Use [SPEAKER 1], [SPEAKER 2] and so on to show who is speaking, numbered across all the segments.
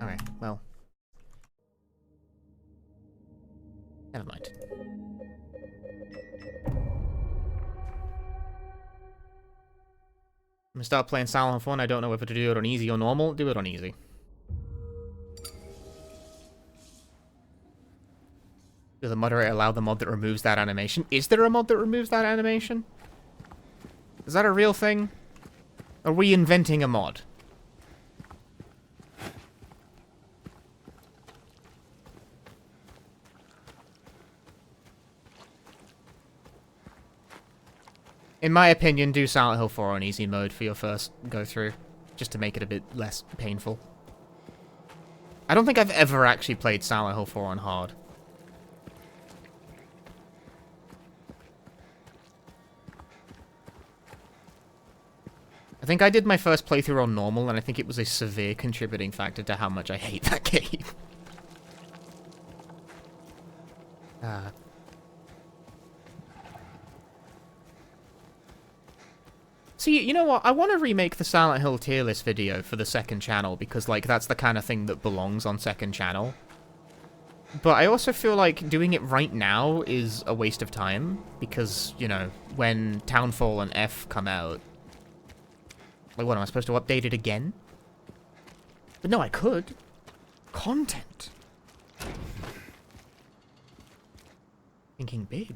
[SPEAKER 1] Okay, well. Never mind. I'm gonna start playing Silent Hill 4 and I don't know whether to do it on easy or normal. Do it on easy. Does the moderator allow the mod that removes that animation? Is there a mod that removes that animation? Is that a real thing? Are we inventing a mod? In my opinion, do Silent Hill 4 on easy mode for your first go-through, just to make it a bit less painful. I don't think I've ever actually played Silent Hill 4 on hard. I think I did my first playthrough on normal, and I think it was a severe contributing factor to how much I hate that game. See, you know what? I want to remake the Silent Hill tier list video for the second channel, because, like, that's the kind of thing that belongs on second channel. But I also feel like doing it right now is a waste of time, because, you know, when Townfall and F come out... Like, what, am I supposed to update it again? But no, I could. Content. Thinking big.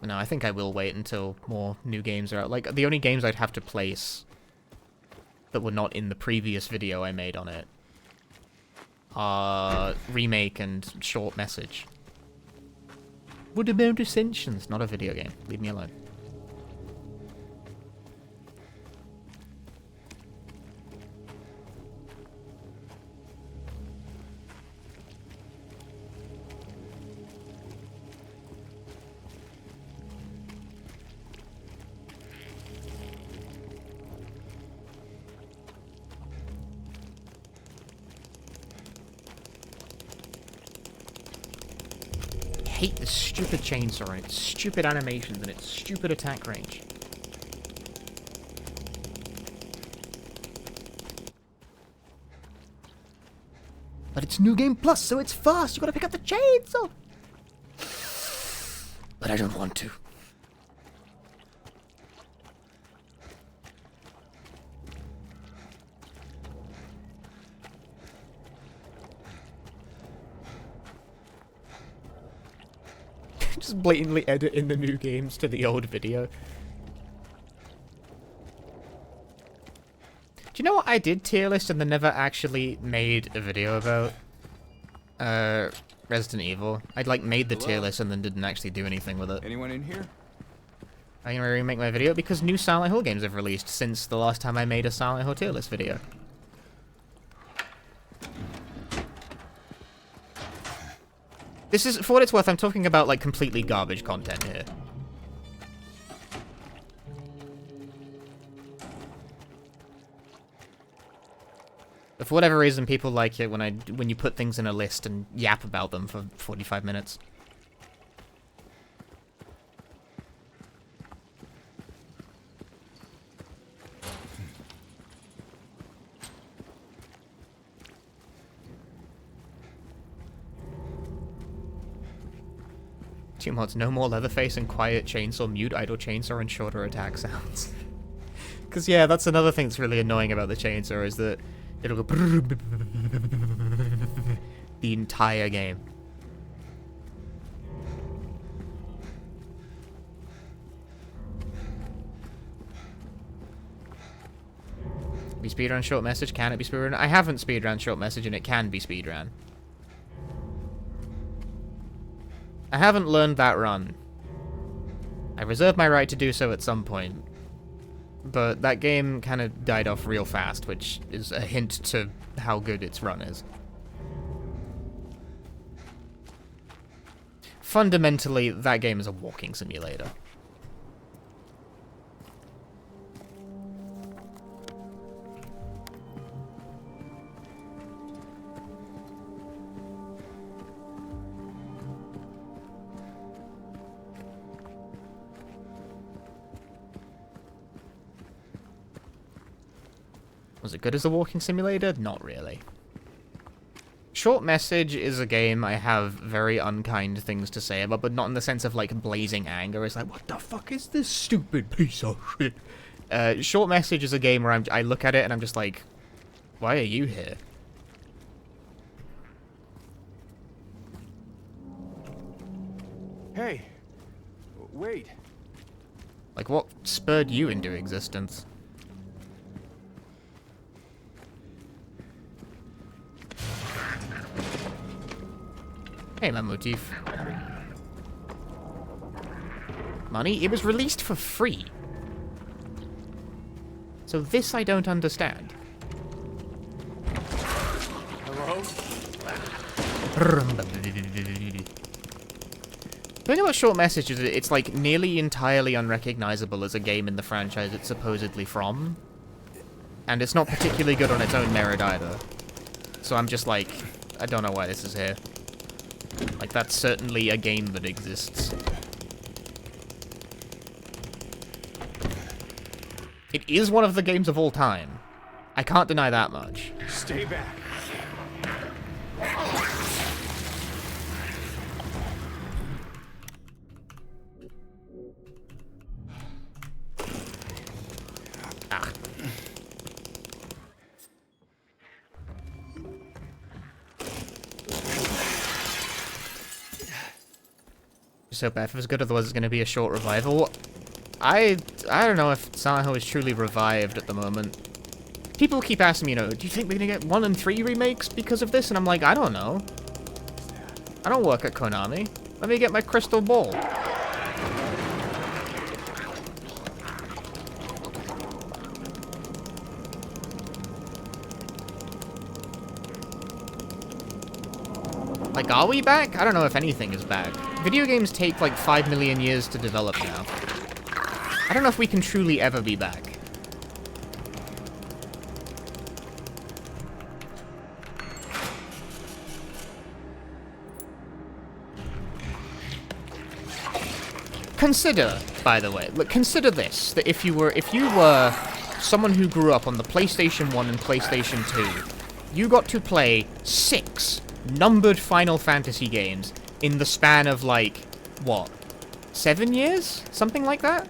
[SPEAKER 1] No, I think I will wait until more new games are out. Like, the only games I'd have to place that were not in the previous video I made on it are Remake and Short Message. Would about Ascensions, not a video game. Leave me alone. I hate this stupid chainsaw and its stupid animations and its stupid attack range. But it's New Game Plus, so it's fast. You gotta pick up the chainsaw. But I don't want to. Just blatantly edit in the new games to the old video. Do you know what I did tier list and then never actually made a video about? Resident Evil. I'd like made the tier list and then didn't actually do anything with it.
[SPEAKER 2] Anyone in here?
[SPEAKER 1] I'm gonna remake my video because new Silent Hill games have released since the last time I made a Silent Hill tier list video. This is, for what it's worth, I'm talking about, like, completely garbage content here. But for whatever reason, people like it when you put things in a list and yap about them for 45 minutes. Two mods, no more Leatherface and quiet chainsaw, mute idle chainsaw, and shorter attack sounds. Because, yeah, that's another thing that's really annoying about the chainsaw, is that it'll go the entire game. Be speedrun short message? Can it be speedrun? I haven't speedrun short message and it can be speedrun. I haven't learned that run. I reserve my right to do so at some point. But that game kind of died off real fast, which is a hint to how good its run is. Fundamentally, that game is a walking simulator. Was it good as a walking simulator? Not really. Short Message is a game I have very unkind things to say about, but not in the sense of, like, blazing anger. It's like, what the fuck is this stupid piece of shit? Short Message is a game where I look at it and I'm just like, why are you here?
[SPEAKER 2] Hey, wait.
[SPEAKER 1] Like, what spurred you into existence? Hey, my motif. Money? It was released for free. So this I don't understand.
[SPEAKER 2] Hello?
[SPEAKER 1] The thing about Short Message is it's like nearly entirely unrecognizable as a game in the franchise it's supposedly from. And it's not particularly good on its own merit either. So I'm just like, I don't know why this is here. Like, that's certainly a game that exists. It is one of the games of all time. I can't deny that much.
[SPEAKER 2] Stay back.
[SPEAKER 1] Ah. Just hope F is good, otherwise it's going to be a short revival. I don't know if Silent Hill is truly revived at the moment. People keep asking me, you know, do you think we're going to get 1 and 3 remakes because of this? And I'm like, I don't know. I don't work at Konami. Let me get my crystal ball. Like, are we back? I don't know if anything is back. Video games take like 5 million years to develop now. I don't know if we can truly ever be back. Consider, by the way, look, consider this, that if you were someone who grew up on the PlayStation 1 and PlayStation 2, you got to play 6 numbered Final Fantasy games in the span of, like, what, 7 years? Something like that?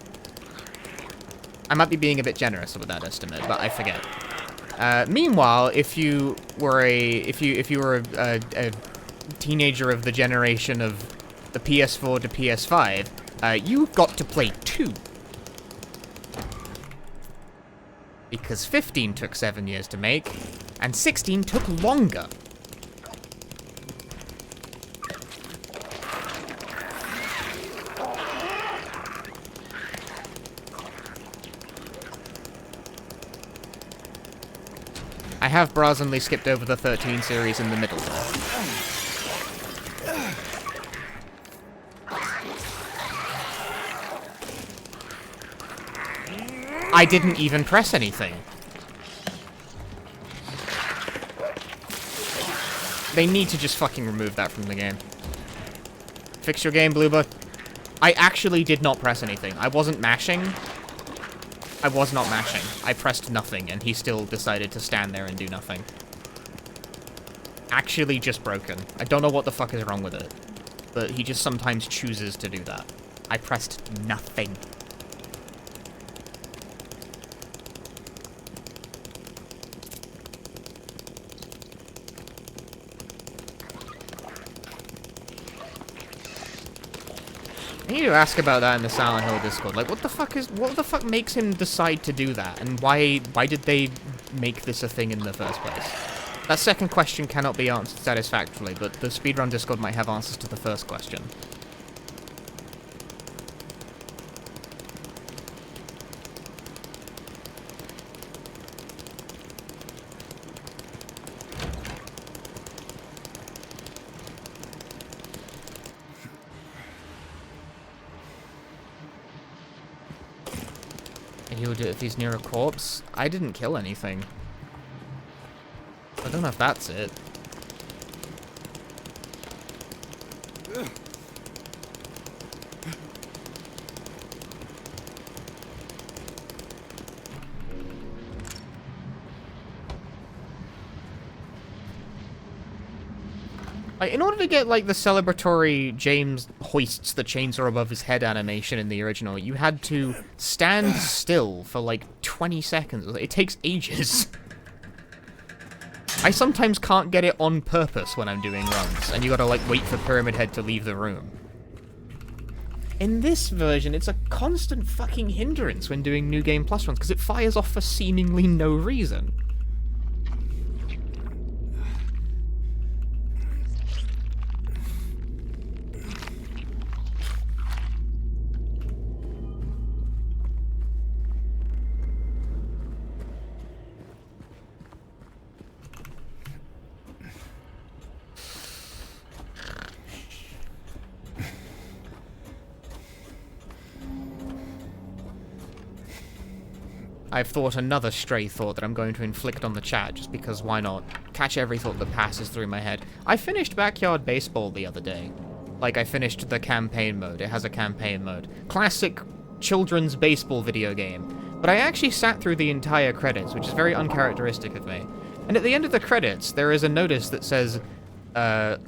[SPEAKER 1] I might be being a bit generous with that estimate, but I forget. Meanwhile, if you were a teenager of the generation of the PS4 to PS5, you got to play 2. Because 15 took 7 years to make, and 16 took longer. I have brazenly skipped over the 13 series in the middle there. I didn't even press anything. They need to just fucking remove that from the game. Fix your game, Bluebird. I actually did not press anything. I wasn't mashing. I was not mashing. I pressed nothing, and he still decided to stand there and do nothing. Actually just broken. I don't know what the fuck is wrong with it, but he just sometimes chooses to do that. I pressed nothing. I need to ask about that in the Silent Hill Discord. Like, what the fuck makes him decide to do that? And why did they make this a thing in the first place? That second question cannot be answered satisfactorily, but the Speedrun Discord might have answers to the first question. He would do it if he's near a corpse. I didn't kill anything. I don't know if that's it. Like, in order to get, like, the celebratory James hoists the chainsaw above his head animation in the original, you had to stand still for, like, 20 seconds. It takes ages. I sometimes can't get it on purpose when I'm doing runs, and you gotta, like, wait for Pyramid Head to leave the room. In this version, it's a constant fucking hindrance when doing New Game Plus runs, because it fires off for seemingly no reason. I've thought another stray thought that I'm going to inflict on the chat, just because why not? Catch every thought that passes through my head. I finished Backyard Baseball the other day. Like, I finished the campaign mode. It has a campaign mode. Classic children's baseball video game. But I actually sat through the entire credits, which is very uncharacteristic of me. And at the end of the credits, there is a notice that says, to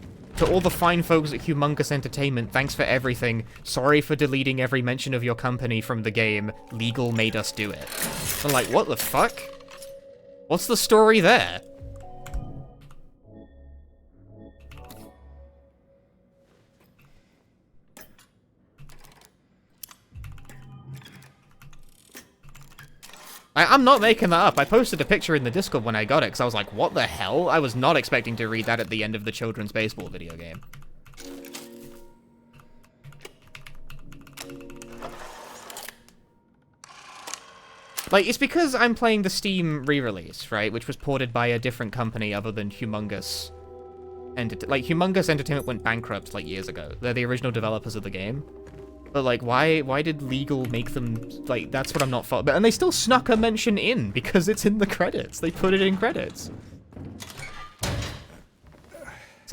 [SPEAKER 1] all the fine folks at Humongous Entertainment, thanks for everything. Sorry for deleting every mention of your company from the game. Legal made us do it. I'm like, what the fuck? What's the story there? I'm not making that up. I posted a picture in the Discord when I got it, because I was like, what the hell? I was not expecting to read that at the end of the children's baseball video game. Like, it's because I'm playing the Steam re-release, right? Which was ported by a different company other than Humongous. Like, Humongous Entertainment went bankrupt, like, years ago. They're the original developers of the game. But, like, why did Legal make them, like, that's what I'm not following. And they still snuck a mention in, because it's in the credits. They put it in credits. It's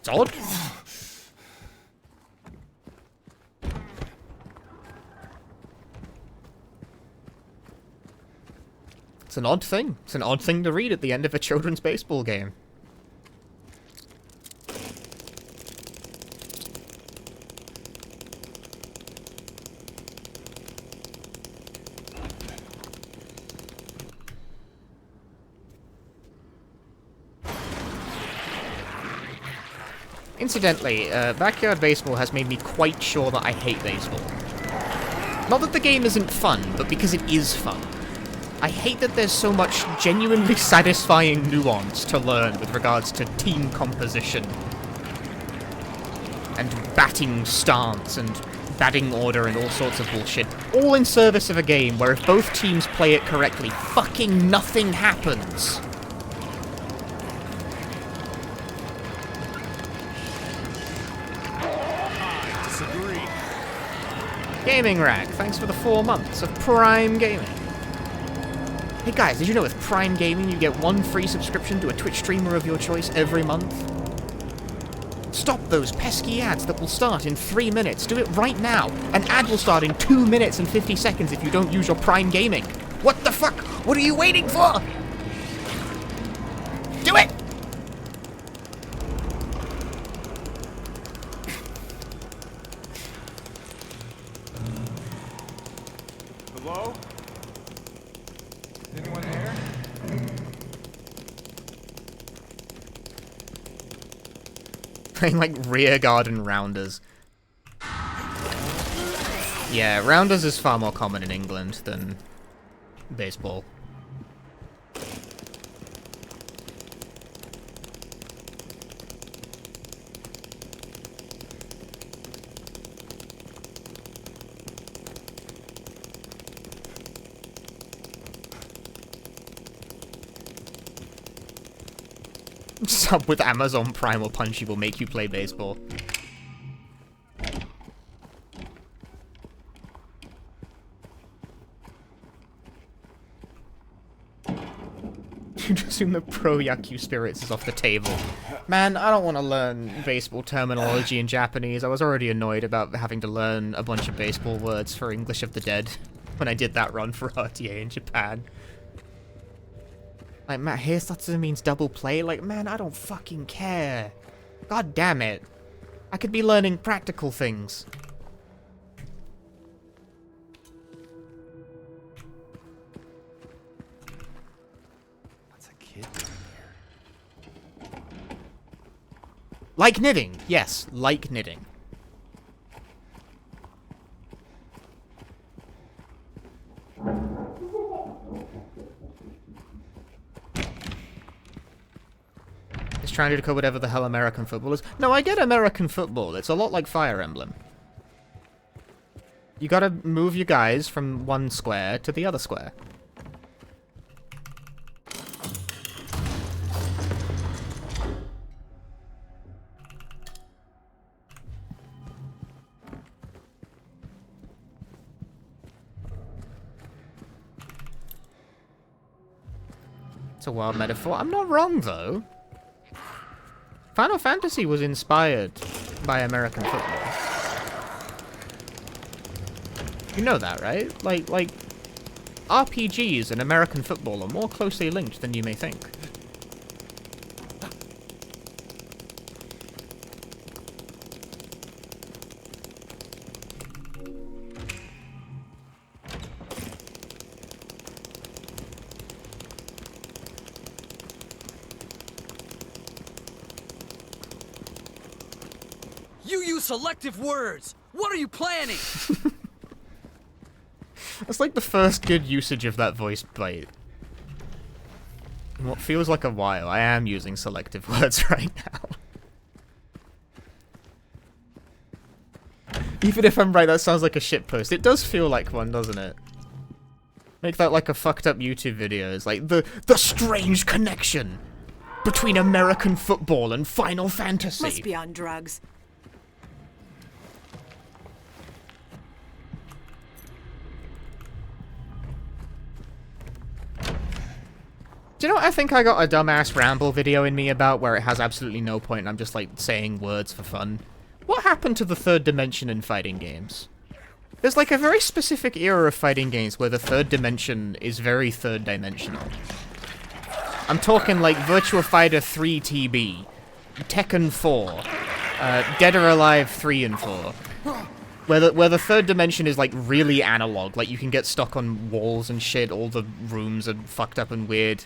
[SPEAKER 1] odd. It's an odd thing. It's an odd thing to read at the end of a children's baseball game. Incidentally, Backyard Baseball has made me quite sure that I hate baseball. Not that the game isn't fun, but because it is fun. I hate that there's so much genuinely satisfying nuance to learn with regards to team composition, and batting stance, and batting order, and all sorts of bullshit. All in service of a game where if both teams play it correctly, fucking nothing happens. Gaming Rack, thanks for the 4 months of Prime Gaming. Hey guys, did you know with Prime Gaming you get 1 free subscription to a Twitch streamer of your choice every month? Stop those pesky ads that will start in 3 minutes. Do it right now. An ad will start in 2 minutes and 50 seconds if you don't use your Prime Gaming. What the fuck? What are you waiting for? Do it!
[SPEAKER 2] Hello? Anyone there?
[SPEAKER 1] Playing like rear garden rounders. Yeah, rounders is far more common in England than baseball. Sub with Amazon Prime or Punchy will make you play baseball. You'd assume the pro Yaku Spirits is off the table. Man, I don't want to learn baseball terminology in Japanese. I was already annoyed about having to learn a bunch of baseball words for English of the Dead when I did that run for RTA in Japan. Like, Matt, hairstyling means double play? Like, man, I don't fucking care. God damn it. I could be learning practical things.
[SPEAKER 2] What's a kid doing here?
[SPEAKER 1] Like knitting. Yes, like knitting. It's trying to decode whatever the hell American football is. No, I get American football. It's a lot like Fire Emblem. You gotta move your guys from one square to the other square. It's a wild metaphor. I'm not wrong, though. Final Fantasy was inspired by American football. You know that, right? Like, RPGs and American football are more closely linked than you may think.
[SPEAKER 3] You use selective words! What are you planning?
[SPEAKER 1] That's like the first good usage of that voice bite. In what feels like a while. I am using selective words right now. Even if I'm right, that sounds like a shitpost. It does feel like one, doesn't it? Make that like a fucked up YouTube video. It's like the strange connection between American football and Final Fantasy.
[SPEAKER 4] Must be on drugs.
[SPEAKER 1] Do you know what I think I got a dumbass ramble video in me about where it has absolutely no point and I'm just like saying words for fun? What happened to the third dimension in fighting games? There's like a very specific era of fighting games where the third dimension is very third dimensional. I'm talking like Virtua Fighter 3 TB, Tekken 4, Dead or Alive 3 and 4. Where the third dimension is like really analog, like you can get stuck on walls and shit, all the rooms are fucked up and weird.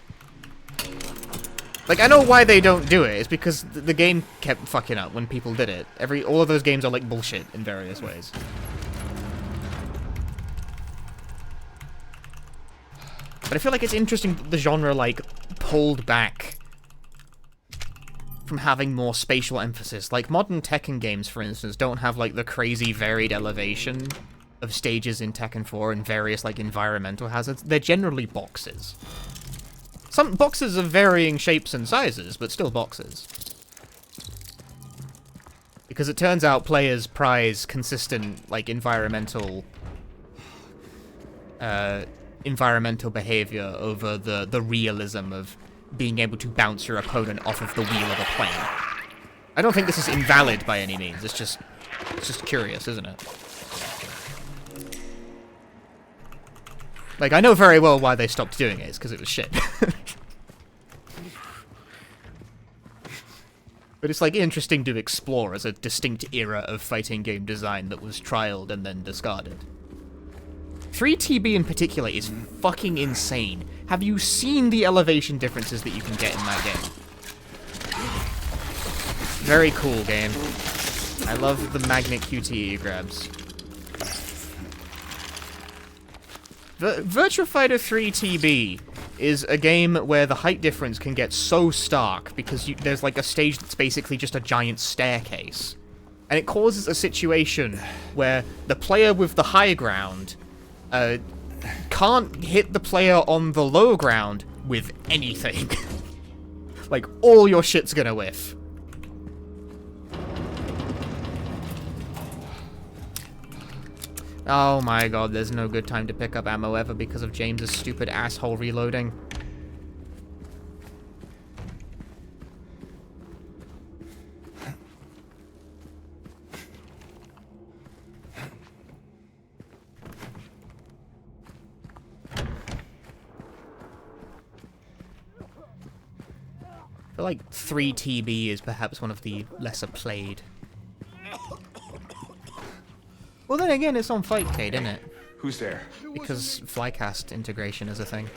[SPEAKER 1] Like, I know why they don't do it. It's because the game kept fucking up when people did it. All of those games are like bullshit in various ways. But I feel like it's interesting that the genre, like, pulled back from having more spatial emphasis. Like, modern Tekken games, for instance, don't have, like, the crazy varied elevation of stages in Tekken 4 and various, like, environmental hazards. They're generally boxes. Some boxes of varying shapes and sizes, but still boxes. Because it turns out players prize consistent, like, environmental behavior over the realism of being able to bounce your opponent off of the wheel of a plane. I don't think this is invalid by any means. It's just curious, isn't it? Like, I know very well why they stopped doing it. It's because it was shit. But it's, like, interesting to explore as a distinct era of fighting game design that was trialed and then discarded. 3TB in particular is fucking insane. Have you seen the elevation differences that you can get in that game? Very cool game. I love the magnet QTE grabs. Virtua Fighter 3 TB is a game where the height difference can get so stark because there's like a stage that's basically just a giant staircase. And it causes a situation where the player with the high ground can't hit the player on the low ground with anything. Like, all your shit's gonna whiff. Oh my god, there's no good time to pick up ammo ever because of James's stupid asshole reloading. feel like 3TB is perhaps one of the lesser played. Well, then again, it's on Fightcade, isn't it?
[SPEAKER 2] Who's there?
[SPEAKER 1] Because Flycast integration is a thing.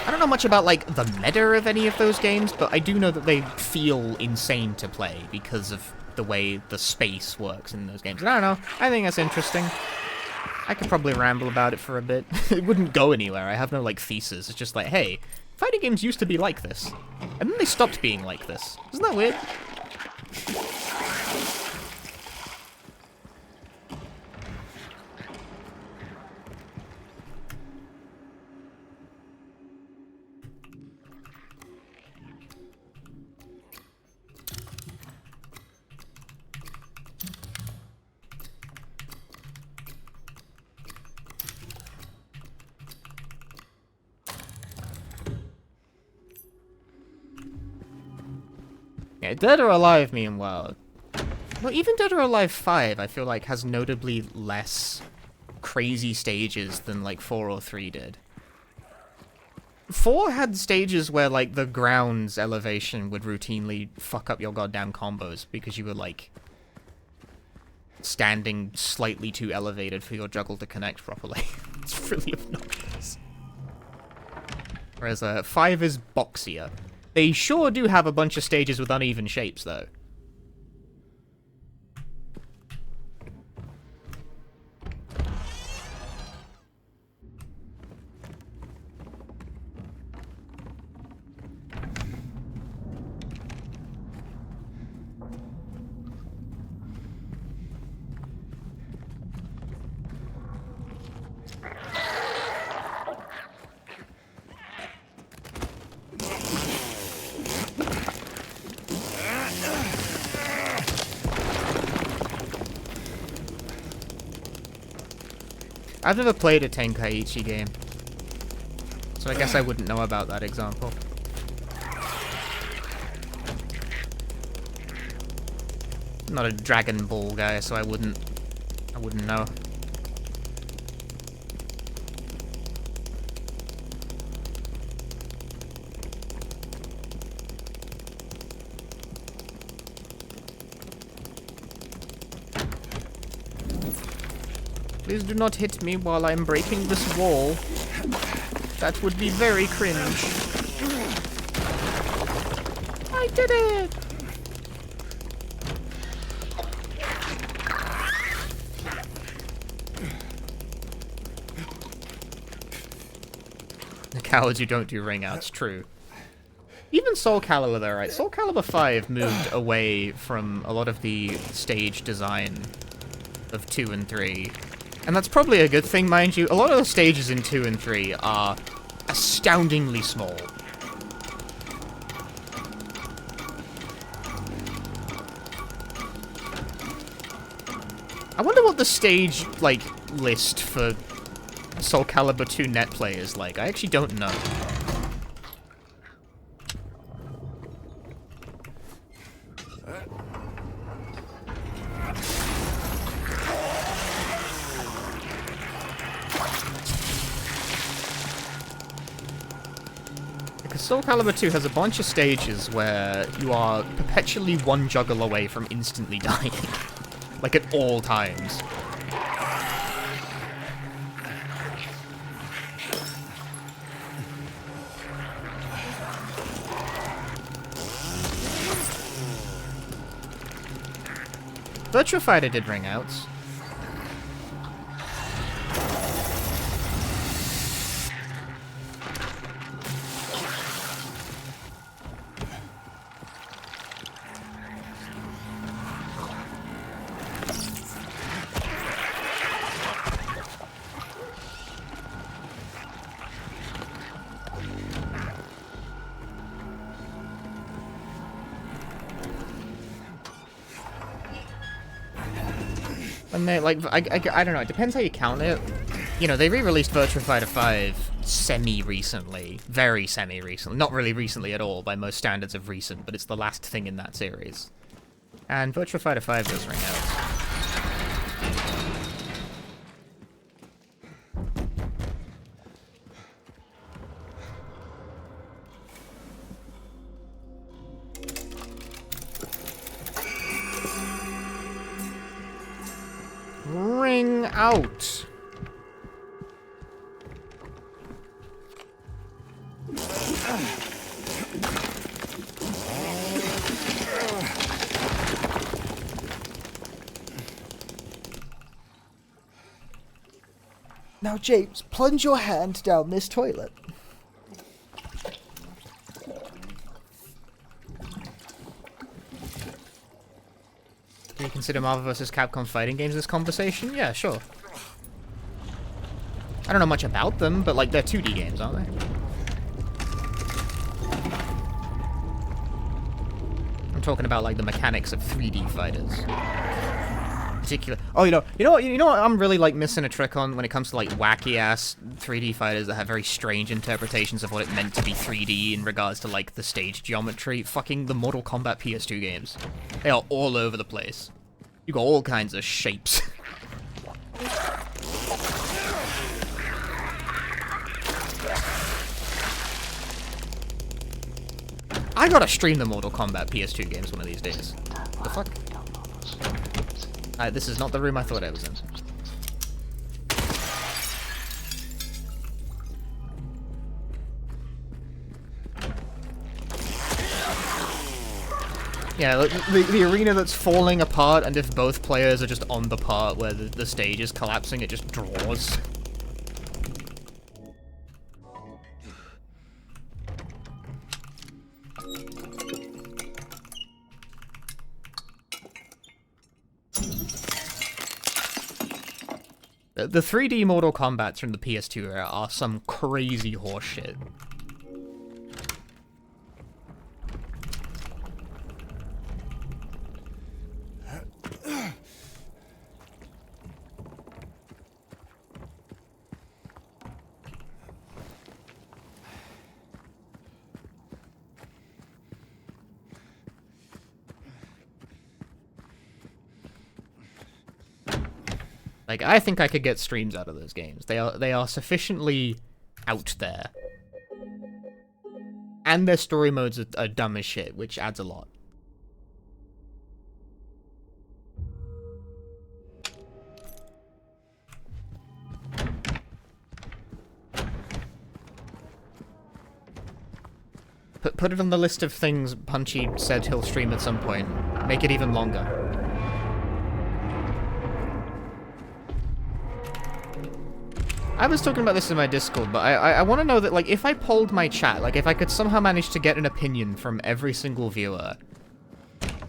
[SPEAKER 1] I don't know much about, like, the meta of any of those games, but I do know that they feel insane to play because of the way the space works in those games. And I don't know, I think that's interesting. I could probably ramble about it for a bit. It wouldn't go anywhere, I have no, like, thesis. It's just like, hey, fighting games used to be like this. And then they stopped being like this. Isn't that weird? Yeah, Dead or Alive, meanwhile. Well, even Dead or Alive 5, I feel like, has notably less crazy stages than, like, 4 or 3 did. 4 had stages where, like, the ground's elevation would routinely fuck up your goddamn combos because you were, like, standing slightly too elevated for your juggle to connect properly. It's really obnoxious. Whereas 5 is boxier. They sure do have a bunch of stages with uneven shapes, though. I've never played a Tenkaichi game, so I guess I wouldn't know about that example. I'm not a Dragon Ball guy, so I wouldn't know. Please do not hit me while I'm breaking this wall. That would be very cringe. I did it! The cowards who don't do ring outs, true. Even Soul Calibur though, right? Soul Calibur 5 moved away from a lot of the stage design of 2 and 3. And that's probably a good thing, mind you. A lot of the stages in 2 and 3 are astoundingly small. I wonder what the stage, like, list for Soul Calibur 2 net play is like. I actually don't know. Soul Calibur 2 has a bunch of stages where you are perpetually one juggle away from instantly dying. Like at all times. Virtua Fighter did ring outs. And they, like, I don't know, it depends how you count it. You know, they re-released Virtua Fighter 5 semi-recently. Very semi-recently. Not really recently at all, by most standards of recent, but it's the last thing in that series. And Virtua Fighter 5 does ring out. Ring out!
[SPEAKER 4] Now, James, plunge your hand down this toilet.
[SPEAKER 1] Do you consider Marvel vs. Capcom fighting games this conversation? Yeah, sure. I don't know much about them, but, like, they're 2D games, aren't they? I'm talking about, like, the mechanics of 3D fighters. Oh, you know what I'm really, like, missing a trick on when it comes to, like, wacky-ass 3D fighters that have very strange interpretations of what it meant to be 3D in regards to, like, the stage geometry? Fucking the Mortal Kombat PS2 games. They are all over the place. You got all kinds of shapes. I gotta stream the Mortal Kombat PS2 games one of these days. The fuck? This is not the room I thought I was in. Yeah, the arena that's falling apart, and if both players are just on the part where the stage is collapsing, it just draws. The 3D Mortal Kombats from the PS2 era are some crazy horseshit. Like, I think I could get streams out of those games. They are sufficiently out there. And their story modes are dumb as shit, which adds a lot. Put it on the list of things Punchy said he'll stream at some point. Make it even longer. I was talking about this in my Discord, but I want to know that, like, if I polled my chat, like, if I could somehow manage to get an opinion from every single viewer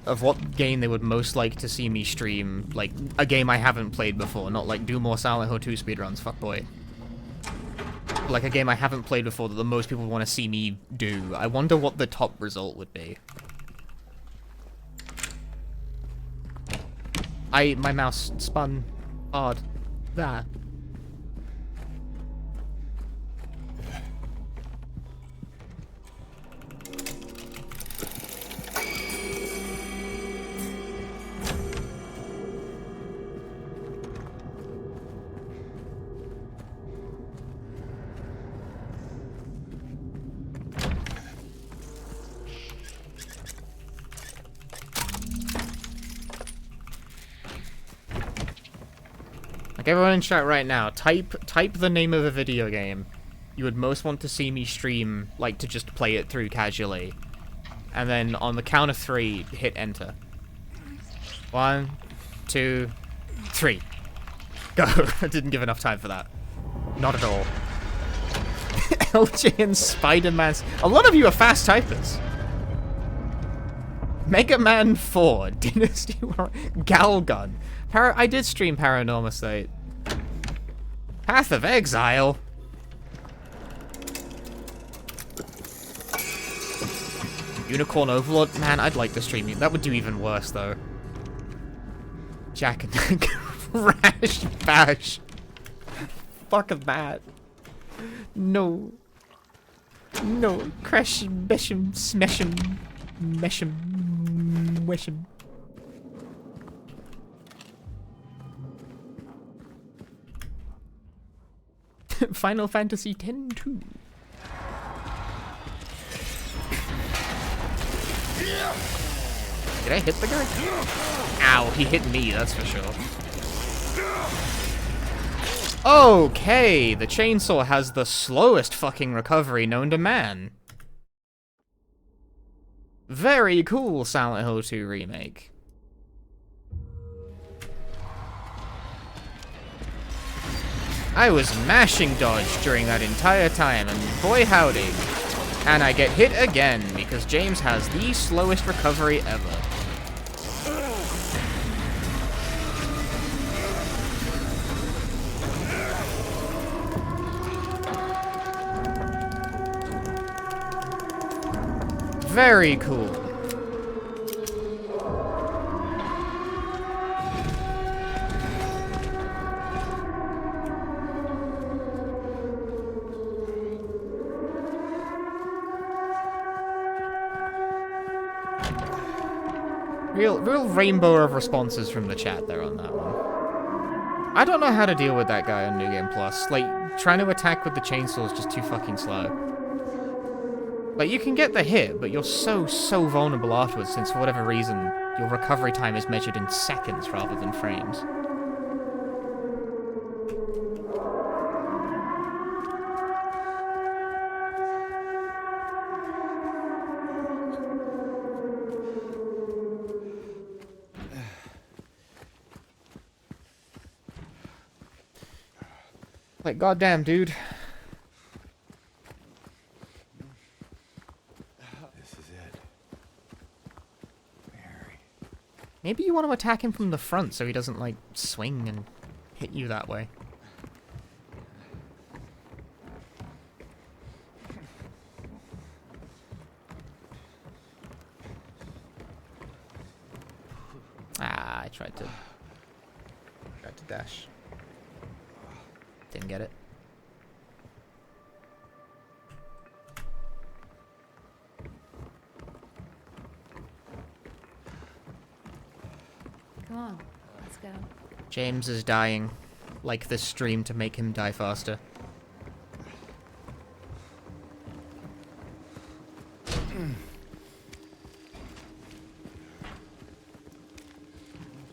[SPEAKER 1] of what game they would most like to see me stream, like, a game I haven't played before, not, like, do more Silent Hill 2 speedruns, fuckboy. Like, a game I haven't played before that the most people want to see me do. I wonder what the top result would be. My mouse spun hard. There. Like, everyone in chat right now, type the name of a video game you would most want to see me stream, like, to just play it through casually. And then on the count of 3, hit enter. 1, 2, 3. Go. I didn't give enough time for that. Not at all. LJ and Spider-Man. A lot of you are fast typers. Mega Man 4, Dynasty War, Galgun. I did stream Paranormal State. Path of Exile. Unicorn Overlord? Man, I'd like to stream you. That would do even worse, though. Jack and Rash Bash. fuck of that? No. No. Crash, besham, smesham, mesham, wesham. Final Fantasy X-2. Did I hit the guy? Ow, he hit me, that's for sure. Okay, the chainsaw has the slowest fucking recovery known to man. Very cool, Silent Hill 2 Remake. I was mashing dodge during that entire time, and boy howdy. And I get hit again, because James has the slowest recovery ever. Very cool. Real rainbow of responses from the chat there on that one. I don't know how to deal with that guy on New Game Plus. Like, trying to attack with the chainsaw is just too fucking slow. Like, you can get the hit, but you're so vulnerable afterwards, since for whatever reason, your recovery time is measured in seconds rather than frames. Like, goddamn, dude.
[SPEAKER 2] This is it. Mary.
[SPEAKER 1] Maybe you want to attack him from the front so he doesn't, like, swing and hit you that way. Ah, I tried to dash. Didn't get it.
[SPEAKER 5] Come on, let's go.
[SPEAKER 1] James is dying. Like this stream to make him die faster.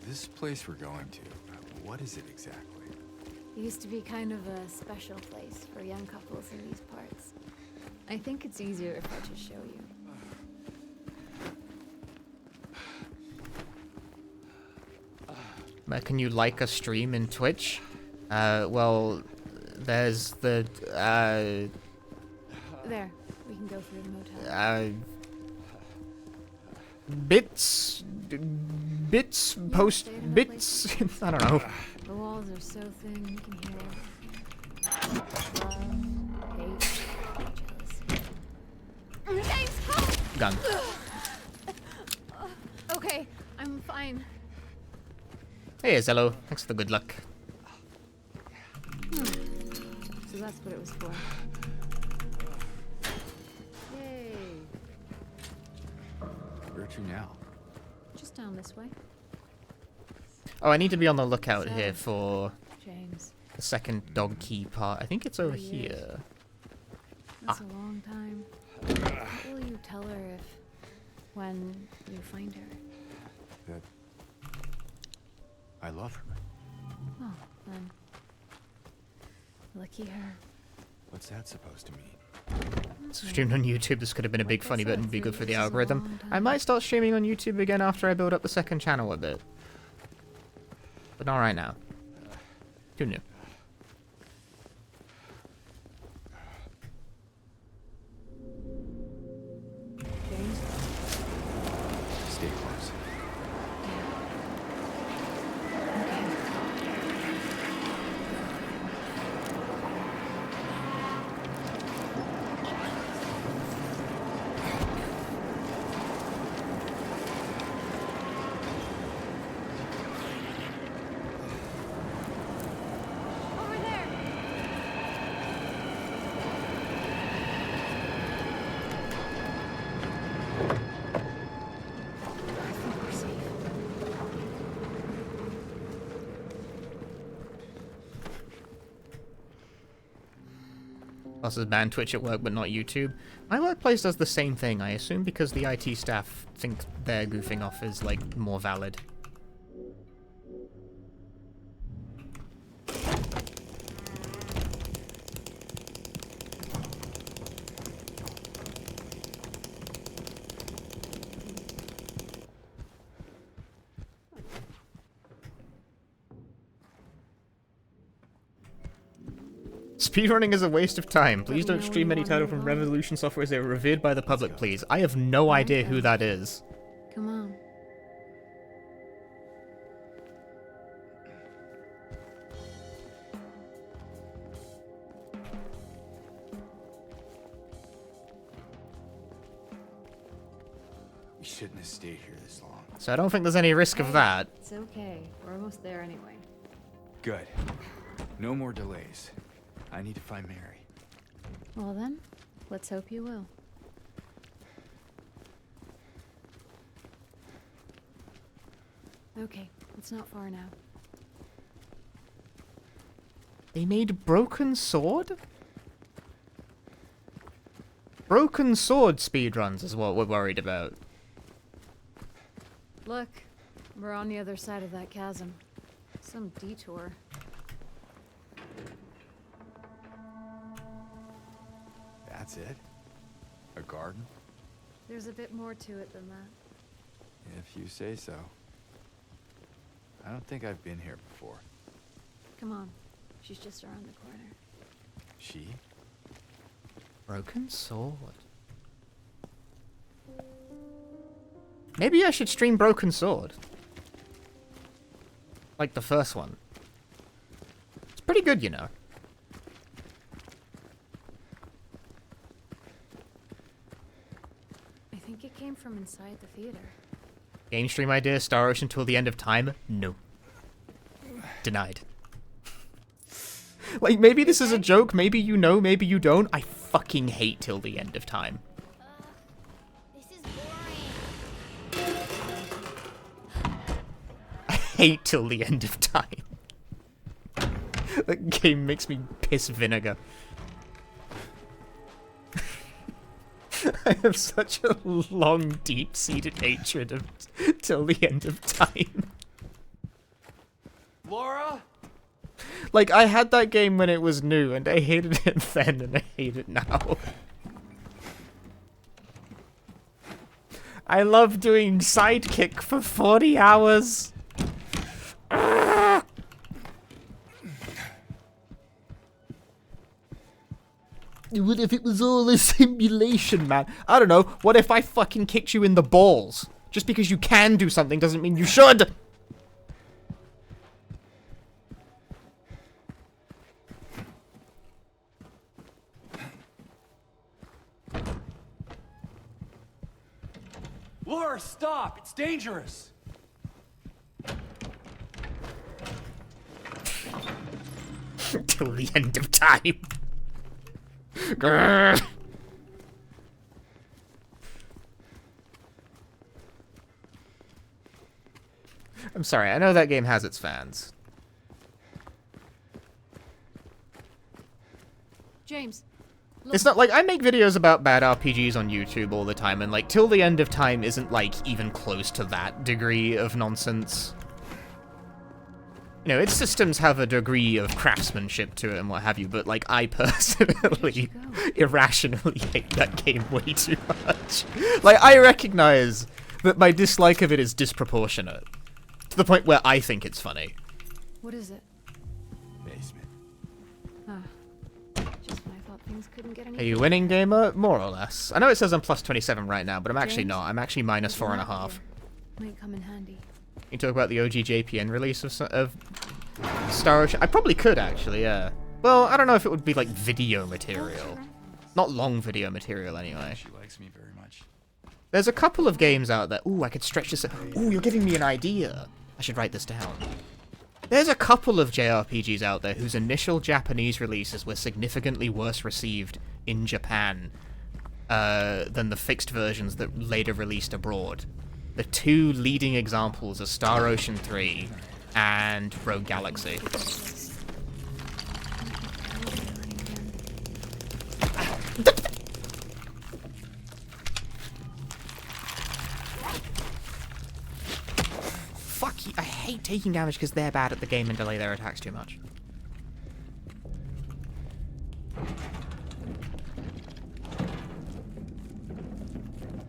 [SPEAKER 2] This place we're going to, what is it exactly?
[SPEAKER 5] It used to be kind of a special place for young couples in these parts. I think it's easier if I just show you.
[SPEAKER 1] Can you like a stream in Twitch? Well, there's the,
[SPEAKER 5] There, we can go through the motel.
[SPEAKER 1] bits, post, bits, I don't know.
[SPEAKER 5] The walls are so thin you can hear love, hate, jealousy. James, help!
[SPEAKER 1] Gun.
[SPEAKER 5] Okay, I'm fine.
[SPEAKER 1] Hey, Zello. Thanks for the good luck.
[SPEAKER 5] So that's what it was for. Yay.
[SPEAKER 2] Where to now?
[SPEAKER 5] Just down this way.
[SPEAKER 1] Oh, I need to be on the lookout here for
[SPEAKER 5] James.
[SPEAKER 1] the second dog key part. I think it's over
[SPEAKER 5] 3 years.
[SPEAKER 1] here.
[SPEAKER 5] That's a long time. What will you tell her when you find her?
[SPEAKER 2] That I love her.
[SPEAKER 5] Oh, then. Lucky her.
[SPEAKER 2] What's that supposed to mean?
[SPEAKER 1] Streamed on YouTube. This could have been a big funny bit and be good for the
[SPEAKER 5] This is a
[SPEAKER 1] algorithm.
[SPEAKER 5] long time.
[SPEAKER 1] I might start streaming on YouTube again after I build up the second channel a bit. But not right now. Too new.
[SPEAKER 5] James?
[SPEAKER 2] Stay close.
[SPEAKER 5] Okay.
[SPEAKER 1] Bosses ban Twitch at work but not YouTube. My workplace does the same thing, I assume, because the IT staff think their goofing off is, like, more valid. Speedrunning is a waste of time. Please don't stream any title from Revolution Software as they were revered by the public, please. I have no idea who that is.
[SPEAKER 5] Come on.
[SPEAKER 2] We shouldn't have stayed here this long.
[SPEAKER 1] So I don't think there's any risk of that.
[SPEAKER 5] It's okay. We're almost there anyway.
[SPEAKER 2] Good. No more delays. I need to find Mary.
[SPEAKER 5] Well then, let's hope you will. Okay, it's not far now.
[SPEAKER 1] They made Broken Sword? Broken Sword speedruns is what we're worried about.
[SPEAKER 5] Look, we're on the other side of that chasm. Some detour.
[SPEAKER 2] That's it? A garden?
[SPEAKER 5] There's a bit more to it than that.
[SPEAKER 2] If you say so. I don't think I've been here before.
[SPEAKER 5] Come on, she's just around the corner.
[SPEAKER 2] She?
[SPEAKER 1] Broken Sword. Maybe I should stream Broken Sword. Like the first one. It's pretty good, you know.
[SPEAKER 5] I think it came from inside the theater.
[SPEAKER 1] Game stream idea, Star Ocean till the end of time? No. Denied. Like, maybe this is a joke, maybe you know, maybe you don't. I fucking hate till the end of time.
[SPEAKER 6] This is boring.
[SPEAKER 1] I hate till the end of time. That game makes me piss vinegar. I have such a long, deep-seated hatred of till the end of time.
[SPEAKER 3] Laura?
[SPEAKER 1] Like, I had that game when it was new, and I hated it then, and I hate it now. I love doing Sidekick for 40 hours. What if it was all a simulation, man? I don't know. What if I fucking kicked you in the balls? Just because you can do something doesn't mean you should!
[SPEAKER 3] Laura, stop! It's dangerous!
[SPEAKER 1] Till the end of time. Grrr. I'm sorry, I know that game has its fans.
[SPEAKER 5] James,
[SPEAKER 1] It's not like I make videos about bad RPGs on YouTube all the time, and like Till the End of Time isn't like even close to that degree of nonsense. You know, its systems have a degree of craftsmanship to it and what have you, but like I personally irrationally hate that game way too much. Like I recognize that my dislike of it is disproportionate to the point where I think it's funny.
[SPEAKER 5] what is it?
[SPEAKER 2] Basement.
[SPEAKER 5] Ah, just when I thought things couldn't get any.
[SPEAKER 1] Are you winning, gamer? More or less. I know it says I'm plus 27 right now, but I'm actually
[SPEAKER 5] James?
[SPEAKER 1] not. I'm actually minus
[SPEAKER 5] There's a map
[SPEAKER 1] 4.5.
[SPEAKER 5] here. Might come in handy.
[SPEAKER 1] You talk about the OG JPN release of Star Ocean? I probably could, actually, yeah. Well, I don't know if it would be, like, video material. Not long video material, anyway.
[SPEAKER 2] She likes me very much.
[SPEAKER 1] There's a couple of games out there. Ooh, I could stretch this. Ooh, you're giving me an idea. I should write this down. There's a couple of JRPGs out there whose initial Japanese releases were significantly worse received in Japan than the fixed versions that later released abroad. The two leading examples are Star Ocean 3 and Rogue Galaxy. Fuck you. I hate taking damage because they're bad at the game and delay their attacks too much.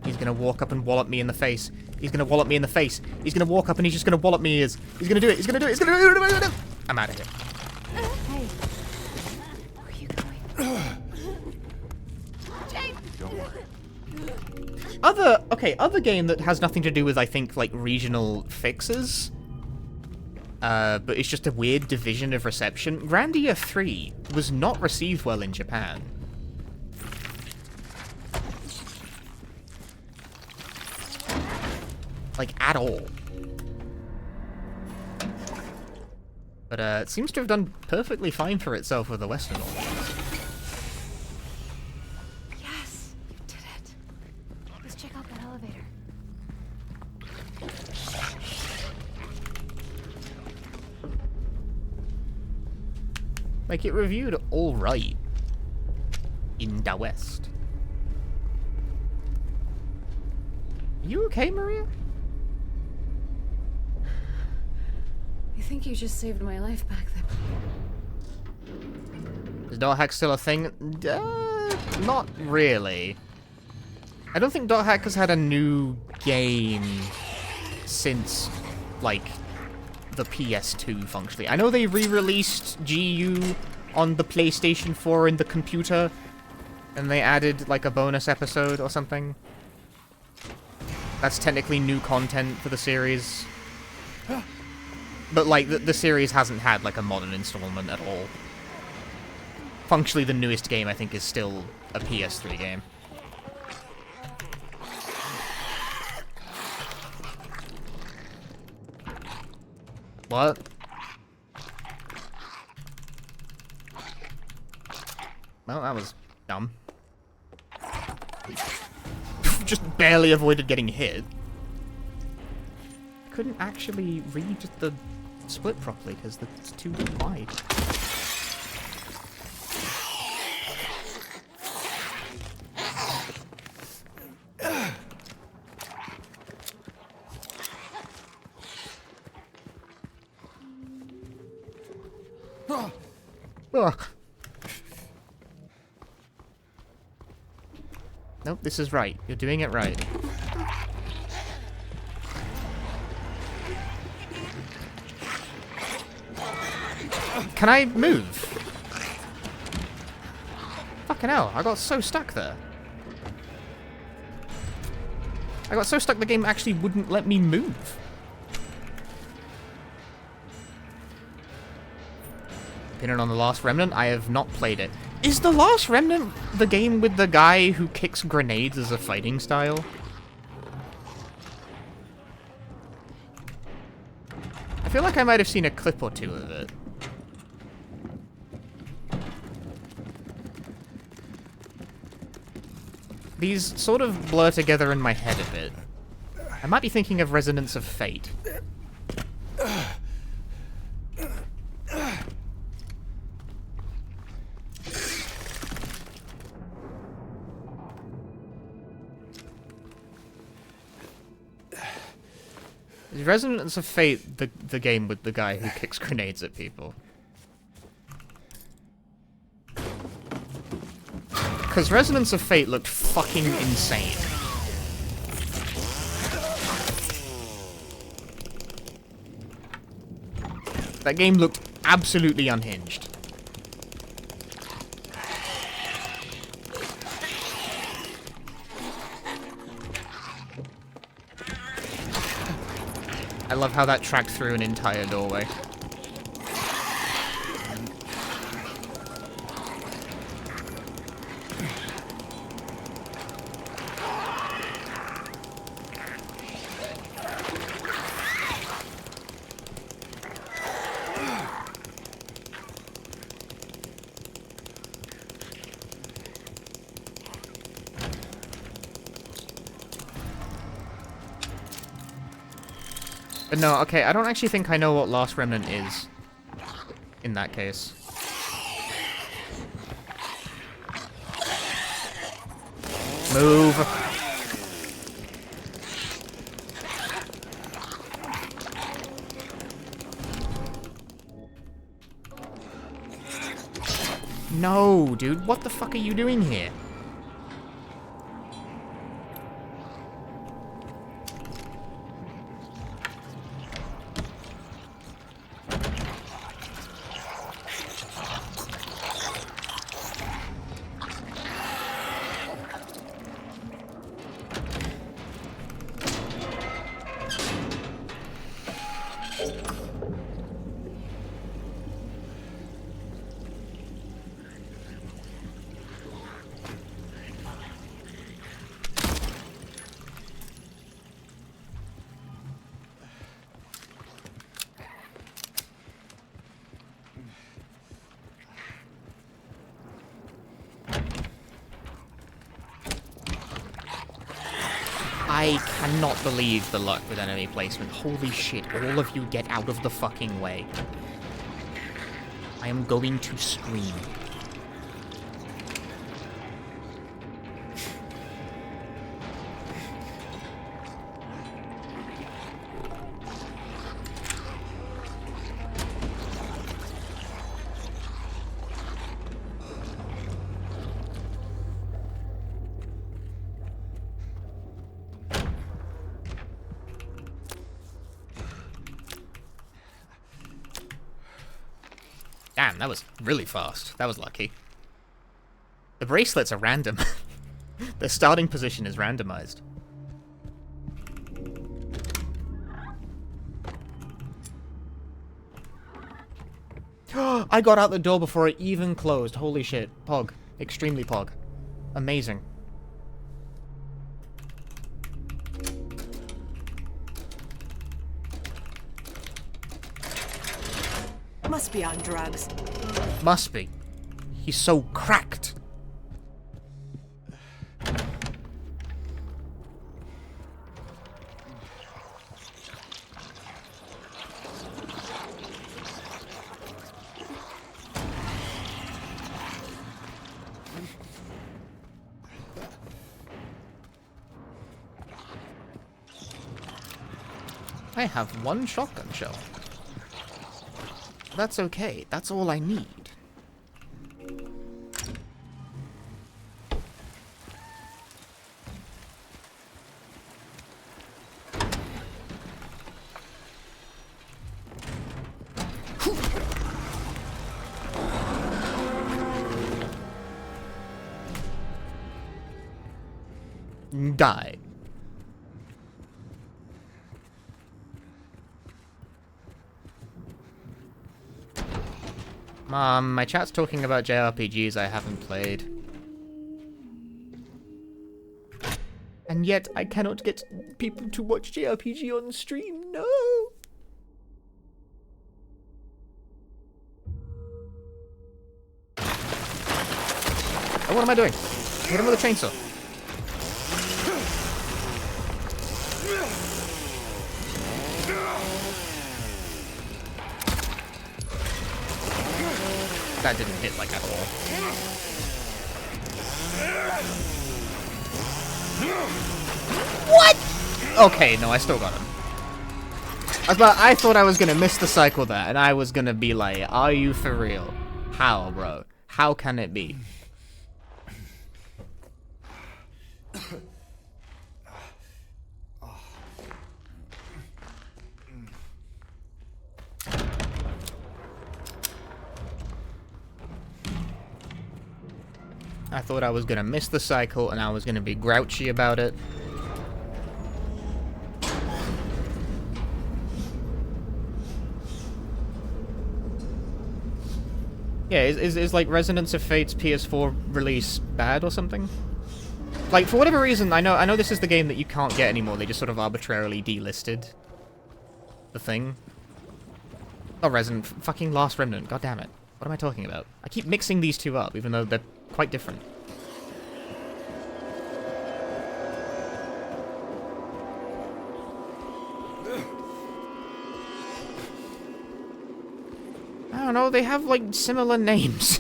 [SPEAKER 1] He's gonna walk up and wallop me in the face. He's gonna wallop me in the face. He's gonna walk up and he's just gonna wallop me ears. He's gonna do it. He's gonna do it. He's gonna do it. I'm out of here.
[SPEAKER 5] Hey. Where are you going? Jake!
[SPEAKER 2] Don't worry.
[SPEAKER 1] Other game that has nothing to do with, I think, like, regional fixes. But it's just a weird division of reception. Grandia 3 was not received well in Japan. Like, at all. But, it seems to have done perfectly fine for itself with the Western audience.
[SPEAKER 5] Yes, you did it. Let's check out that elevator.
[SPEAKER 1] Like, it reviewed alright in the West. Are you okay, Maria?
[SPEAKER 5] I think you just saved my life back there.
[SPEAKER 1] Is dot hack still a thing? Not really. I don't dot hack has had a new game since, like, the PS2 functionally. I know they re-released GU on the PlayStation 4 in the computer, and they added, like, a bonus episode or something. That's technically new content for the series. But, like, the series hasn't had, like, a modern installment at all. Functionally, the newest game, I think, is still a PS3 game. What? Well, that was dumb. Just barely avoided getting hit. Couldn't actually read the split properly because it's too wide. Ugh. Nope, this is right. You're doing it right. Can I move? Fucking hell, I got so stuck there. I got so stuck the game actually wouldn't let me move. Opinion on The Last Remnant? I have not played it. Is The Last Remnant the game with the guy who kicks grenades as a fighting style? I feel like I might have seen a clip or two of it. These sort of blur together in my head a bit. I might be thinking of Resonance of Fate. Is Resonance of Fate the game with the guy who kicks grenades at people? Because Resonance of Fate looked fucking insane. That game looked absolutely unhinged. I love how that tracked through an entire doorway. But no, okay, I don't actually think I know what Last Remnant is. In that case. Move. No, dude, what the fuck are you doing here? I cannot believe the luck with enemy placement. Holy shit, all of you get out of the fucking way. I am going to scream. Damn, that was really fast. That was lucky. The bracelets are random. The starting position is randomized. I got out the door before it even closed. Holy shit. Pog. Extremely pog. Amazing.
[SPEAKER 7] Must be on drugs.
[SPEAKER 1] Must be. He's so cracked. I have one shotgun shell. That's okay. That's all I need. Die. Mom, my chat's talking about JRPGs I haven't played. And yet, I cannot get people to watch JRPG on stream, no! Oh, what am I doing? Hit him with a chainsaw. That didn't hit like at all. What? Okay, no, I still got him. I thought I was gonna miss the cycle there, and I was gonna be like, are you for real? How, bro? How can it be? I thought I was gonna miss the cycle and I was gonna be grouchy about it. Yeah, is like Resonance of Fate's PS4 release bad or something? Like, for whatever reason, I know this is the game that you can't get anymore. They just sort of arbitrarily delisted the thing. Not Resonant, fucking Last Remnant, god damn it. What am I talking about? I keep mixing these two up, even though they're quite different. I don't know, they have like similar names.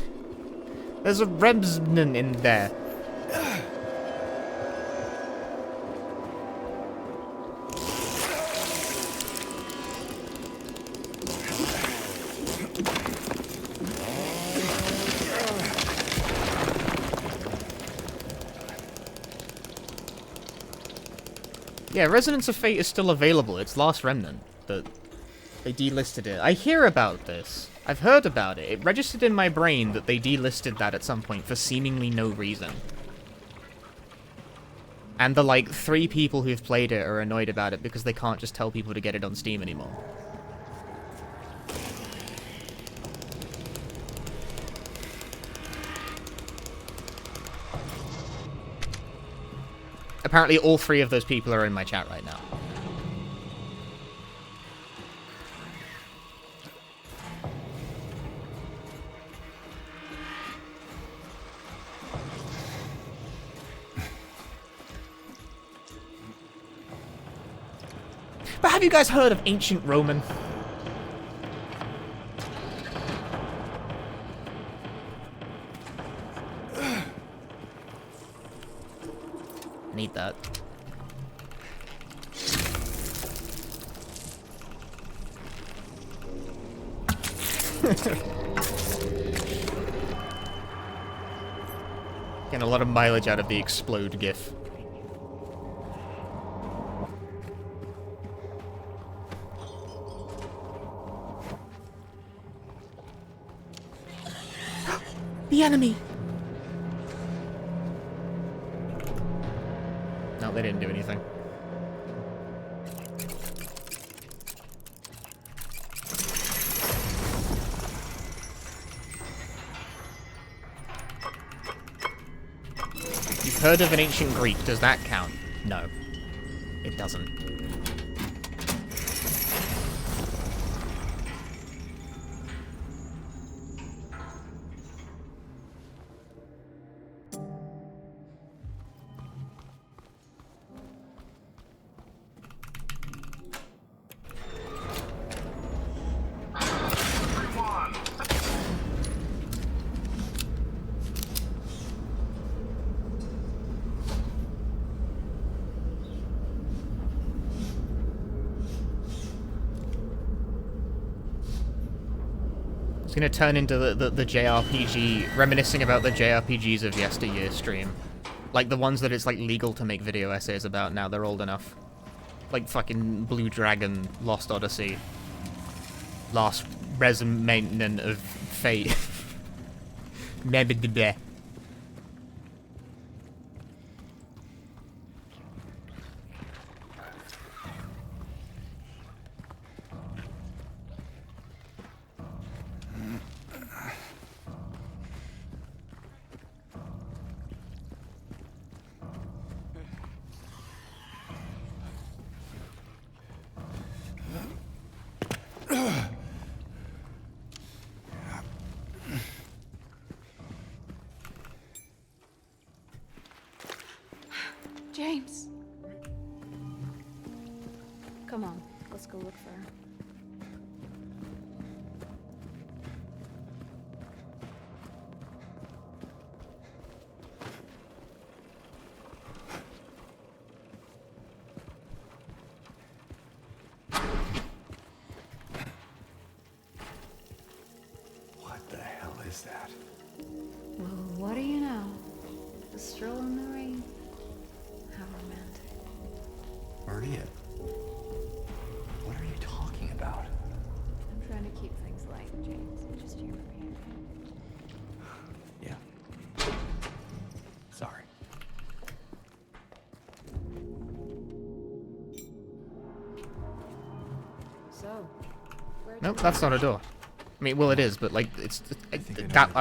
[SPEAKER 1] There's a Rebsnan in there. Yeah, Resonance of Fate is still available. It's Last Remnant. They delisted it. I hear about this. I've heard about it. It registered in my brain that they delisted that at some point for seemingly no reason. And the, like, 3 people who've played it are annoyed about it because they can't just tell people to get it on Steam anymore. Apparently all 3 of those people are in my chat right now. But have you guys heard of Ancient Roman? Need that. Getting a lot of mileage out of the explode gif. The enemy! No, they didn't do anything. You've heard of an ancient Greek. Does that count? No. It doesn't. It's gonna turn into the JRPG, reminiscing about the JRPGs of yesteryear stream. Like the ones that it's like legal to make video essays about now, they're old enough. Like fucking Blue Dragon, Lost Odyssey, Last Resonant of Fate. Meh.
[SPEAKER 5] James! Come on, let's go look for her.
[SPEAKER 2] What the hell is that?
[SPEAKER 5] Well, what do you know? A stroll in the rain. How romantic.
[SPEAKER 2] Maria, what are you talking about?
[SPEAKER 5] I'm trying to keep things light, James. Just humor me.
[SPEAKER 2] Yeah. Sorry.
[SPEAKER 5] So, where'd
[SPEAKER 1] Nope,
[SPEAKER 5] you
[SPEAKER 1] that's not a door. I mean, well, it is, but like, it's interact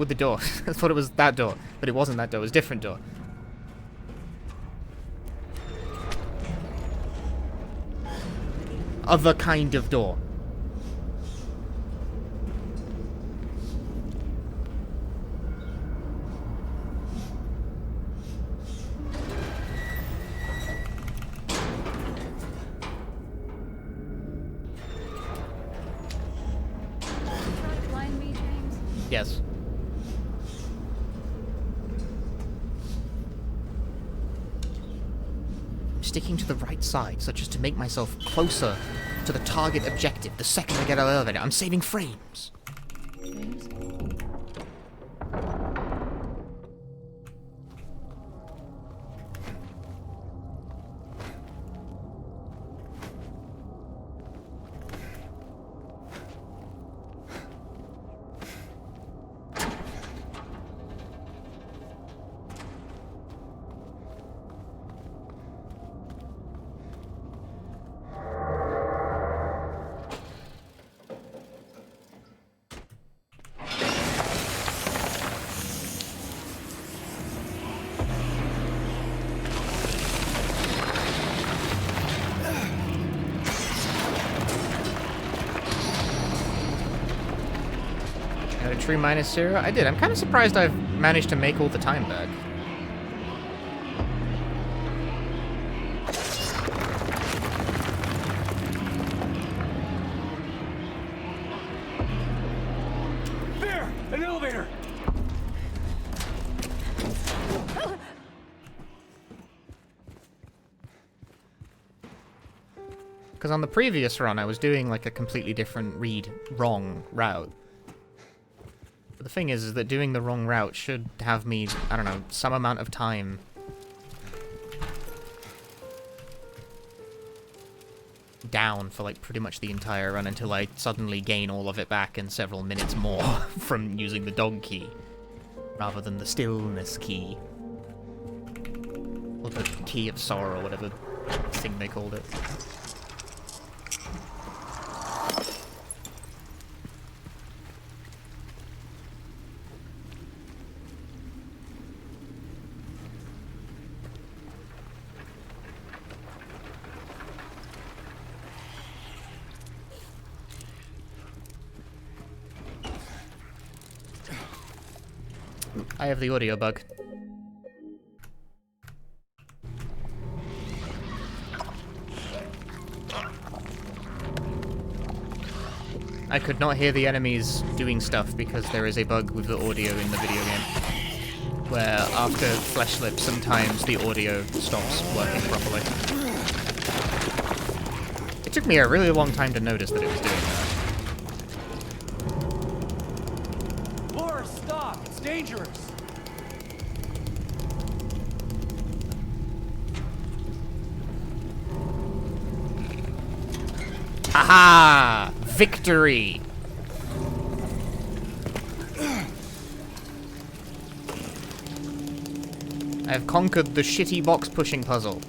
[SPEAKER 1] with the door. I thought it was that door, but it wasn't that door. It was a different door. Other kind of door.
[SPEAKER 5] try to blind me, James?
[SPEAKER 1] Yes. Sticking to the right side, such as to make myself closer to the target objective the second I get out of the elevator. I'm saving frames.
[SPEAKER 5] James?
[SPEAKER 1] Got a true -0? I did. I'm kind of surprised I've managed to make all the time back.
[SPEAKER 3] There! An elevator!
[SPEAKER 1] Because on the previous run, I was doing like a completely different wrong route. But the thing is that doing the wrong route should have me, I don't know, some amount of time. Down for like pretty much the entire run until I suddenly gain all of it back in several minutes more from using the dog key. Rather than the stillness key. Or the key of sorrow, or whatever thing they called it. I have the audio bug. I could not hear the enemies doing stuff because there is a bug with the audio in the video game. Where after flesh lips, sometimes the audio stops working properly. It took me a really long time to notice that it was doing that.
[SPEAKER 3] Laura, stop! It's dangerous!
[SPEAKER 1] Haha! Victory! I have conquered the shitty box pushing puzzle.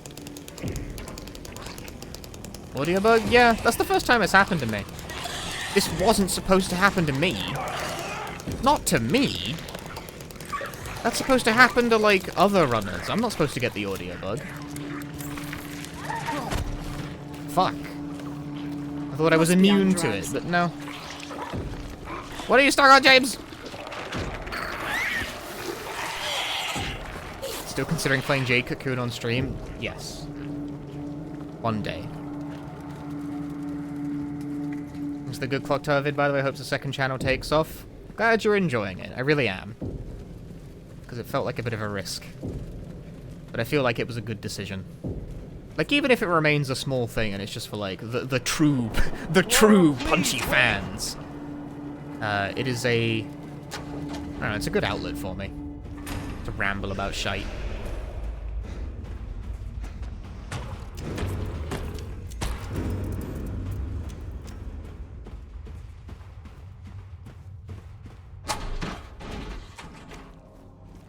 [SPEAKER 1] Audio bug? Yeah, that's the first time it's happened to me. This wasn't supposed to happen to me. Not to me. That's supposed to happen to, like, other runners. I'm not supposed to get the audio bug. Fuck. I thought I was immune to it, but no. What are you stuck on, James? Still considering playing Jade Cocoon on stream? Yes. One day. It's the Good Clock Tower vid, by the way. Hopes the second channel takes off. Glad you're enjoying it. I really am. Because it felt like a bit of a risk. But I feel like it was a good decision. Like, even if it remains a small thing and it's just for, like, the true punchy fans. It is a... I don't know, it's a good outlet for me. To ramble about shite.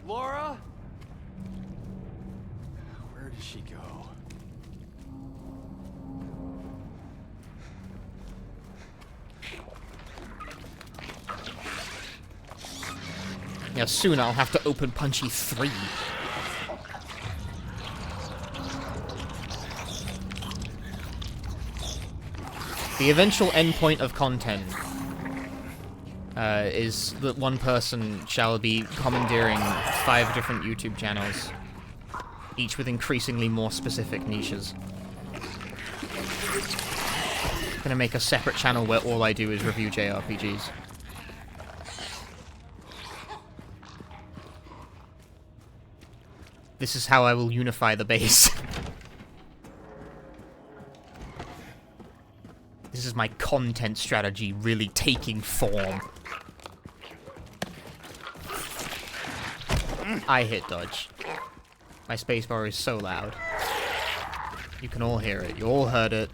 [SPEAKER 3] Laura? Where did she go?
[SPEAKER 1] Yeah, soon I'll have to open Punchy 3. The eventual endpoint of content is that one person shall be commandeering 5 different YouTube channels, each with increasingly more specific niches. I'm gonna make a separate channel where all I do is review JRPGs. This is how I will unify the base. This is my content strategy really taking form. I hit dodge. My spacebar is so loud. You can all hear it. You all heard it.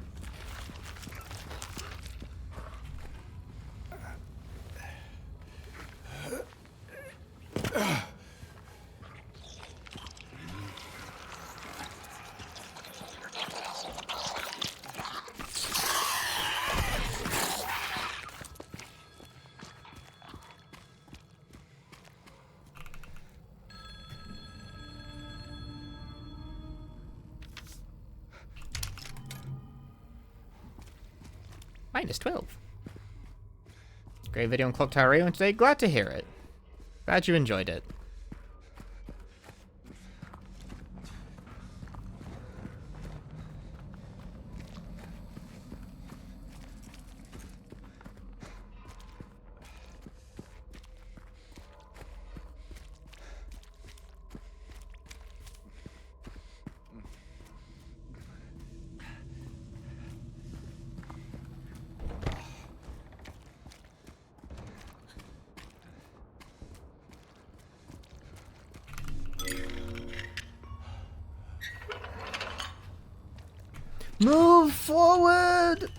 [SPEAKER 1] -12. Great video on Clock Tower Radio today. Glad to hear it. Glad you enjoyed it.
[SPEAKER 4] Move forward!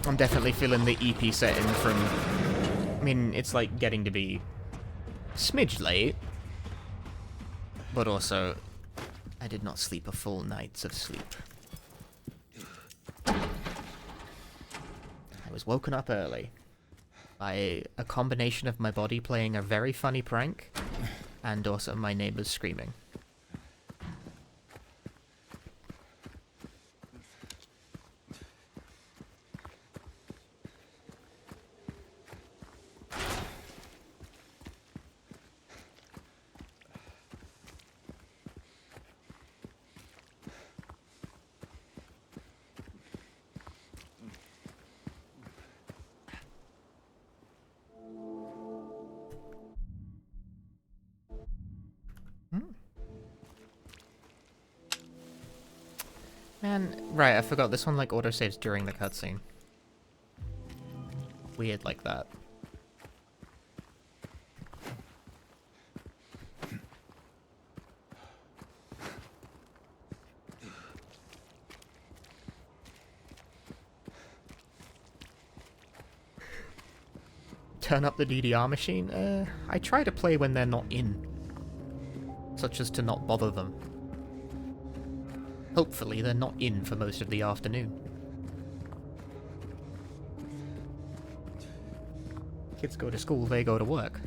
[SPEAKER 1] I'm definitely feeling the EP setting from... I mean, it's like getting to be smidge late. But also, I did not sleep a full night's of sleep. I was woken up early by a combination of my body playing a very funny prank and also my neighbors screaming. Man, right, I forgot this one like autosaves during the cutscene. Weird like that. Turn up the DDR machine? I try to play when they're not in. Such as to not bother them. Hopefully they're not in for most of the afternoon. Kids go to school, they go to work.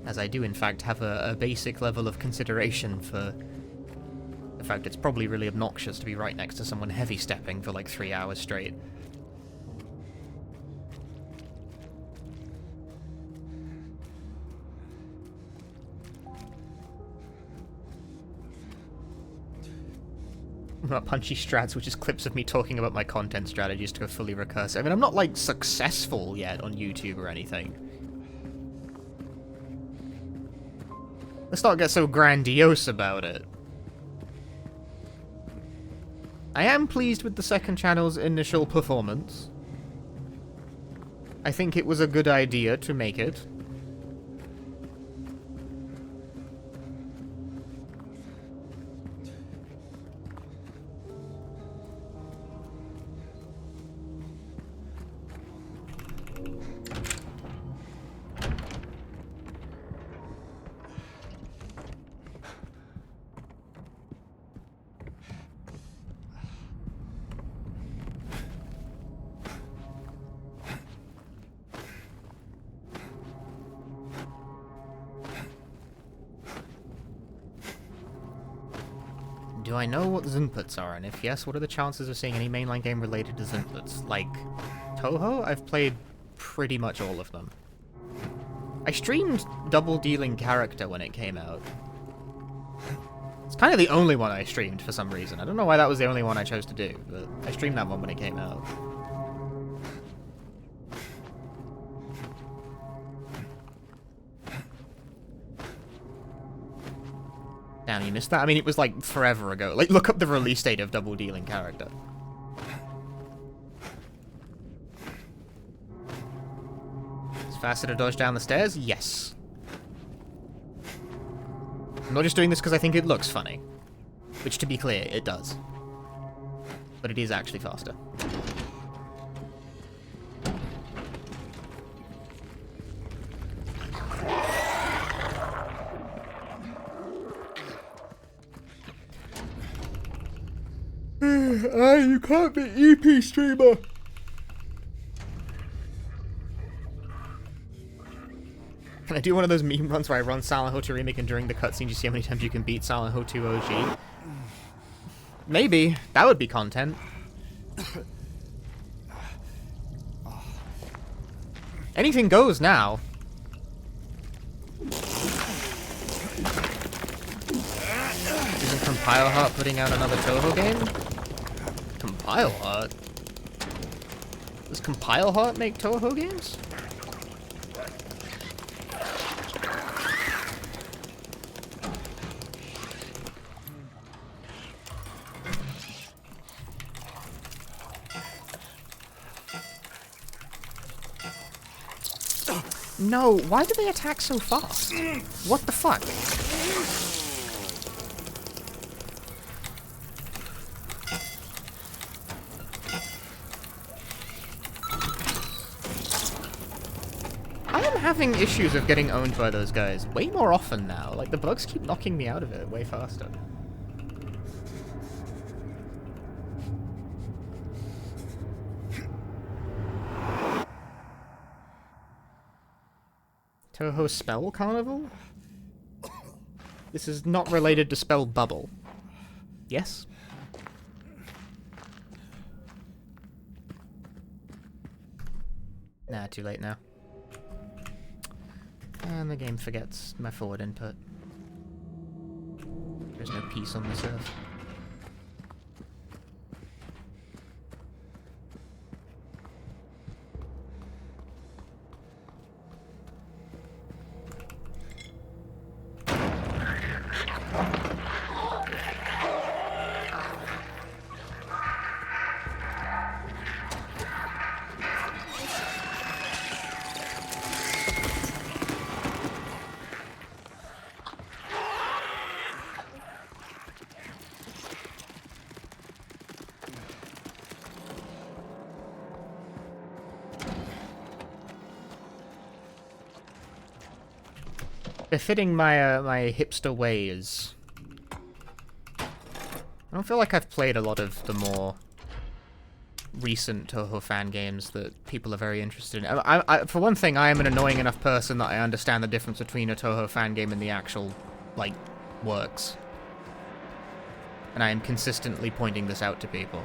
[SPEAKER 1] As I do in fact have a basic level of consideration for the fact it's probably really obnoxious to be right next to someone heavy stepping for like 3 hours straight. About punchy strats, which is clips of me talking about my content strategies to go fully recursive. I mean, I'm not, like, successful yet on YouTube or anything. Let's not get so grandiose about it. I am pleased with the second channel's initial performance. I think it was a good idea to make it. Do I know what Zunputs are, and if yes, what are the chances of seeing any mainline game related to Zunputs? Like, Toho? I've played pretty much all of them. I streamed Double Dealing Character when it came out. It's kind of the only one I streamed for some reason. I don't know why that was the only one I chose to do, but I streamed that one when it came out. Damn, you missed that? I mean, it was like forever ago. Like, look up the release date of Double Dealing Character. Is it faster to dodge down the stairs? Yes. I'm not just doing this because I think it looks funny. Which, to be clear, it does. But it is actually faster. You can't be EP streamer. Can I do one of those meme runs where I run Silent Hill 2 Remake and during the cutscenes you see how many times you can beat Silent Hill 2 OG? Maybe. That would be content. Anything goes now. Isn't Compile Heart putting out another Toho game? Compile Heart? Does Compile Heart make Toho games? No, why do they attack so fast? What the fuck? I am having issues of getting owned by those guys way more often now. Like, the bugs keep knocking me out of it way faster. Toho Spell Carnival? This is not related to Spell Bubble. Yes? Nah, too late now. And the game forgets my forward input. There's no peace on this earth. Befitting my my hipster ways. I don't feel like I've played a lot of the more recent Toho fan games that people are very interested in. For one thing, I am an annoying enough person that I understand the difference between a Toho fan game and the actual, like, works. And I am consistently pointing this out to people.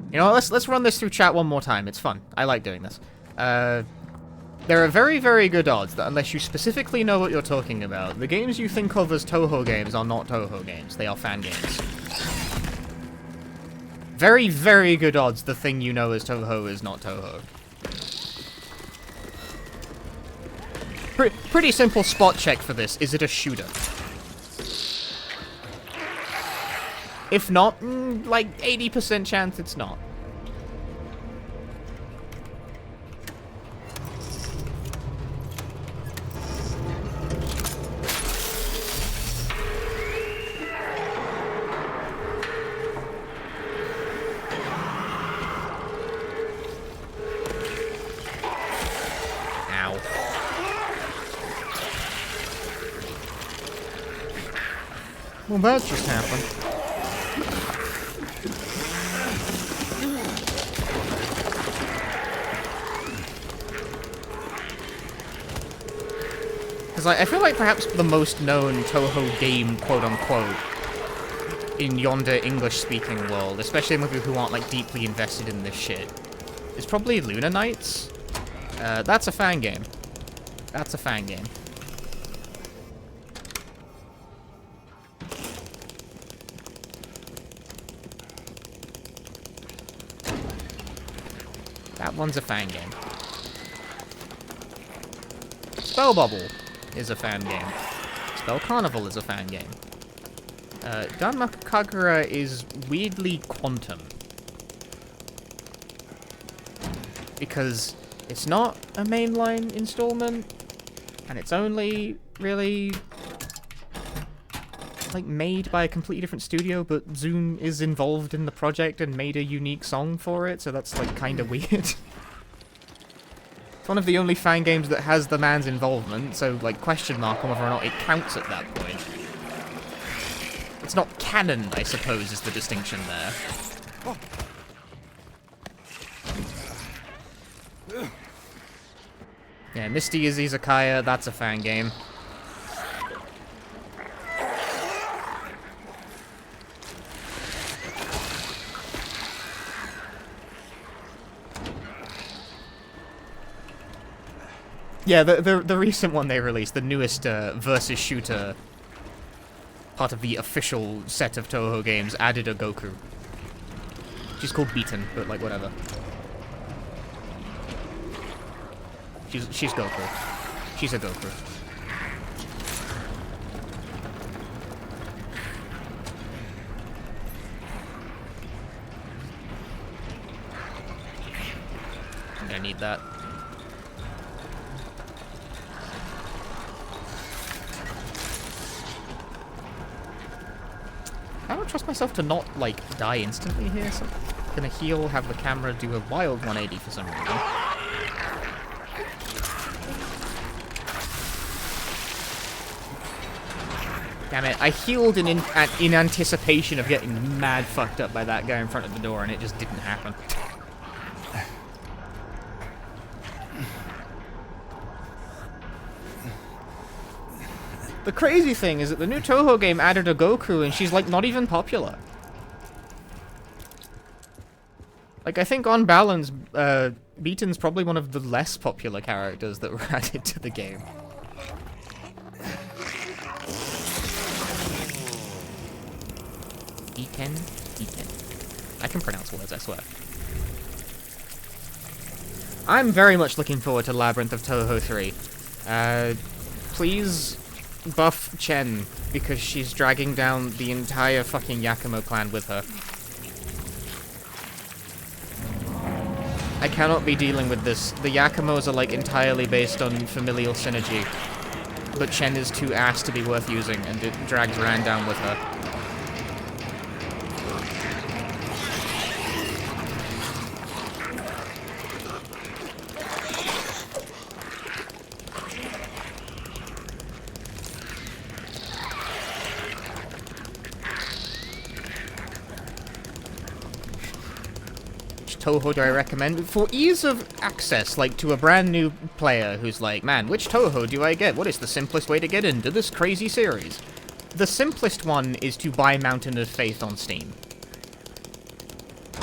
[SPEAKER 1] You know, let's run this through chat one more time. It's fun. I like doing this. There are very, very good odds that unless you specifically know what you're talking about, the games you think of as Toho games are not Toho games. They are fan games. Very, very good odds the thing you know as Toho is not Toho. Pretty simple spot check for this. Is it a shooter? If not, like 80% chance it's not. Ow. Well, that just happened. Because I feel like perhaps the most known Toho game, quote-unquote, in yonder English-speaking world, especially among people who aren't, like, deeply invested in this shit, is probably Luna Knights. That's a fan game. That's a fan game. That one's a fan game. Spell Bubble is a fan game. Spell Carnival is a fan game. Danma Kagura is weirdly quantum. Because it's not a mainline installment, and it's only really like made by a completely different studio, but Zoom is involved in the project and made a unique song for it, so that's like kind of weird. It's one of the only fan games that has the man's involvement, so, like, question mark on whether or not it counts at that point. It's not canon, I suppose, is the distinction there. Yeah, Misty is Izakaya, that's a fan game. Yeah, the recent one they released, the newest versus shooter, part of the official set of Toho games, added a Goku. She's called Beaten, but like whatever. She's Goku. She's a Goku. I'm gonna need that. I don't trust myself to not, like, die instantly here, so I'm gonna heal, have the camera do a wild 180 for some reason. Damn it, I healed in anticipation of getting mad fucked up by that guy in front of the door, and it just didn't happen. The crazy thing is that the new Toho game added a Goku, and she's, like, not even popular. Like, I think on balance, Beaten's probably one of the less popular characters that were added to the game. Beaten? Beaten. I can pronounce words, I swear. I'm very much looking forward to Labyrinth of Toho 3. Please buff Chen, because she's dragging down the entire fucking Yakumo clan with her. I cannot be dealing with this. The Yakumos are like entirely based on familial synergy, but Chen is too ass to be worth using, and it drags Ran down with her. Toho do I recommend? For ease of access, like, to a brand new player who's like, man, which Toho do I get? What is the simplest way to get into this crazy series? The simplest one is to buy Mountain of Faith on Steam.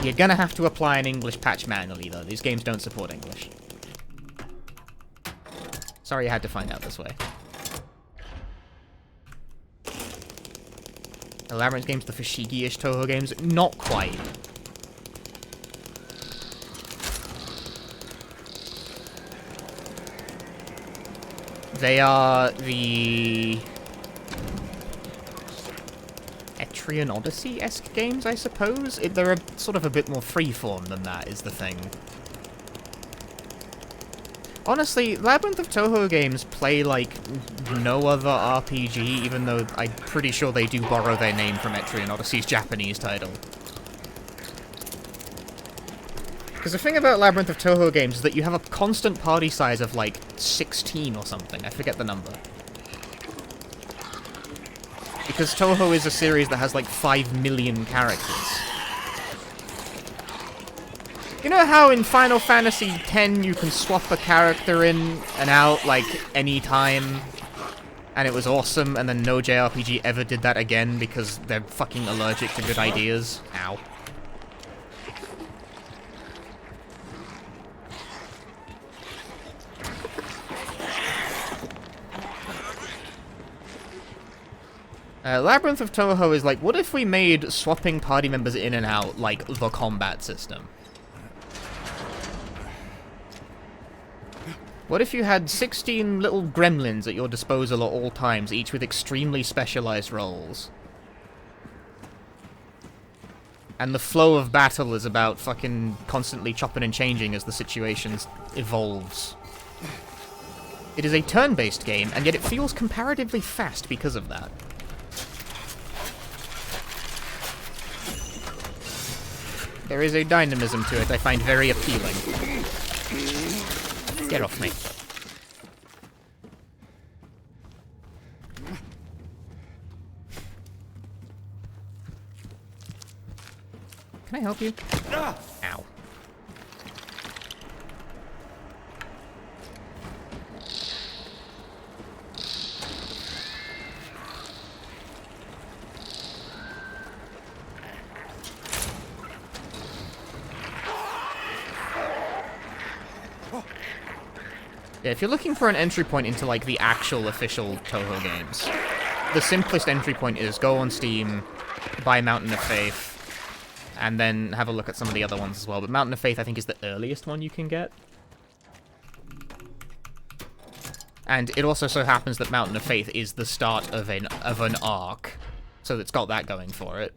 [SPEAKER 1] You're gonna have to apply an English patch manually, though. These games don't support English. Sorry I had to find out this way. The Labyrinth games, the Fushigi-ish Toho games? Not quite. They are the Etrian Odyssey-esque games, I suppose? They're sort of a bit more freeform than that, is the thing. Honestly, Labyrinth of Toho games play like no other RPG, even though I'm pretty sure they do borrow their name from Etrian Odyssey's Japanese title. Because the thing about Labyrinth of Toho games is that you have a constant party size of, like, 16 or something. I forget the number. Because Toho is a series that has, like, 5 million characters. You know how in Final Fantasy X you can swap a character in and out, like, any time? And it was awesome, and then no JRPG ever did that again because they're fucking allergic to good ideas? Ow. Labyrinth of Toho is like, what if we made swapping party members in and out like the combat system? What if you had 16 little gremlins at your disposal at all times, each with extremely specialized roles? And the flow of battle is about fucking constantly chopping and changing as the situation evolves. It is a turn-based game, and yet it feels comparatively fast because of that. There is a dynamism to it I find very appealing. Get off me. Can I help you? Ow. Yeah, if you're looking for an entry point into, like, the actual official Toho games, the simplest entry point is go on Steam, buy Mountain of Faith, and then have a look at some of the other ones as well. But Mountain of Faith, I think, is the earliest one you can get. And it also so happens that Mountain of Faith is the start of an arc, so it's got that going for it.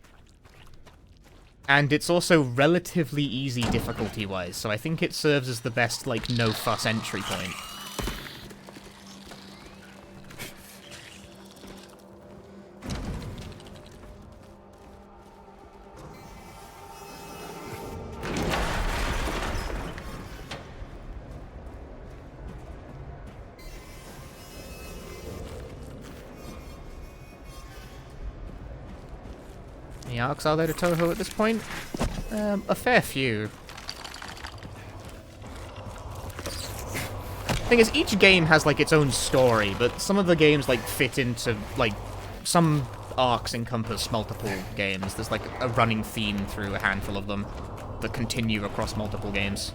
[SPEAKER 1] And it's also relatively easy difficulty-wise, so I think it serves as the best, like, no-fuss entry point. Any arcs are there to Toho at this point? A fair few. Thing is, each game has, like, its own story, but some of the games, like, fit into, like, some arcs encompass multiple games. There's, like, a running theme through a handful of them that continue across multiple games.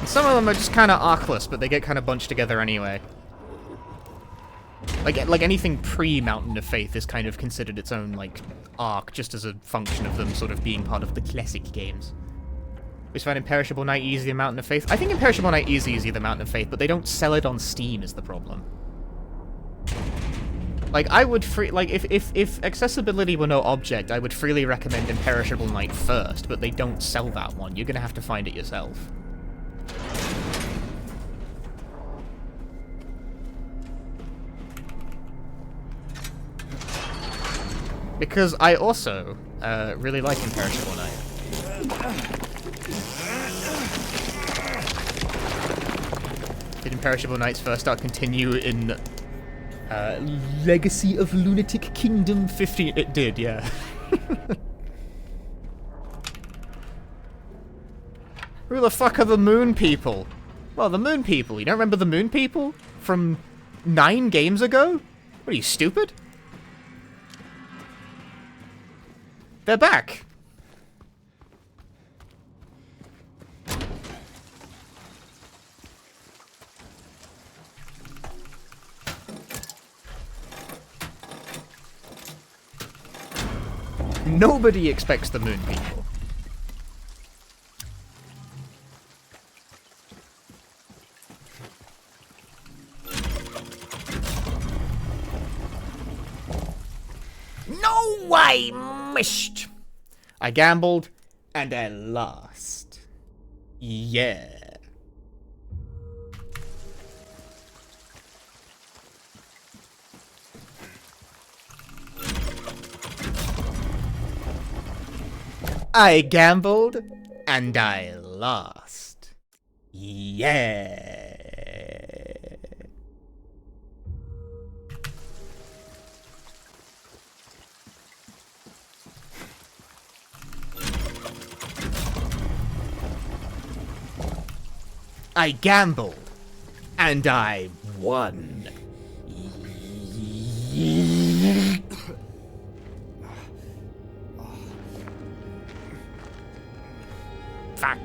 [SPEAKER 1] Some of them are just kind of arcless, but they get kind of bunched together anyway. Like anything pre-Mountain of Faith is kind of considered its own, like, arc, just as a function of them sort of being part of the classic games. We find Imperishable Night easier than Mountain of Faith. I think Imperishable Night is easier than Mountain of Faith, but they don't sell it on Steam is the problem. Like, I would if accessibility were no object, I would freely recommend Imperishable Night first, but they don't sell that one. You're gonna have to find it yourself. Because I also really like Imperishable Night. Did Imperishable Night's first arc continue in Legacy of Lunatic Kingdom 15? It did, yeah. Who the fuck are the Moon People? Well, the Moon People. You don't remember the Moon People? From 9 games ago? What are you, stupid? They're back! Nobody expects the Moon People. No, I missed. I gambled, and I lost. Yeah. I gambled, and I lost. Yeah. I gambled, and I won. Fuck.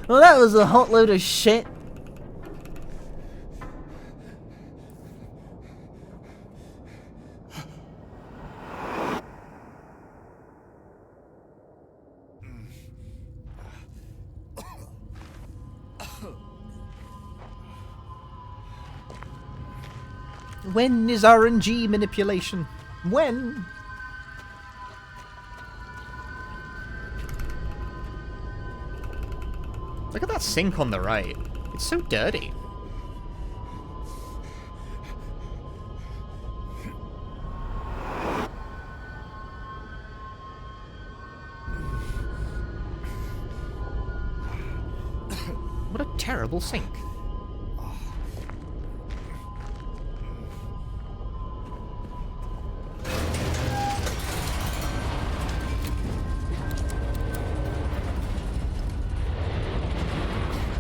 [SPEAKER 4] Well, that was a hot load of shit. When is RNG manipulation? When?
[SPEAKER 1] sink on the right. It's so dirty. What a terrible sink.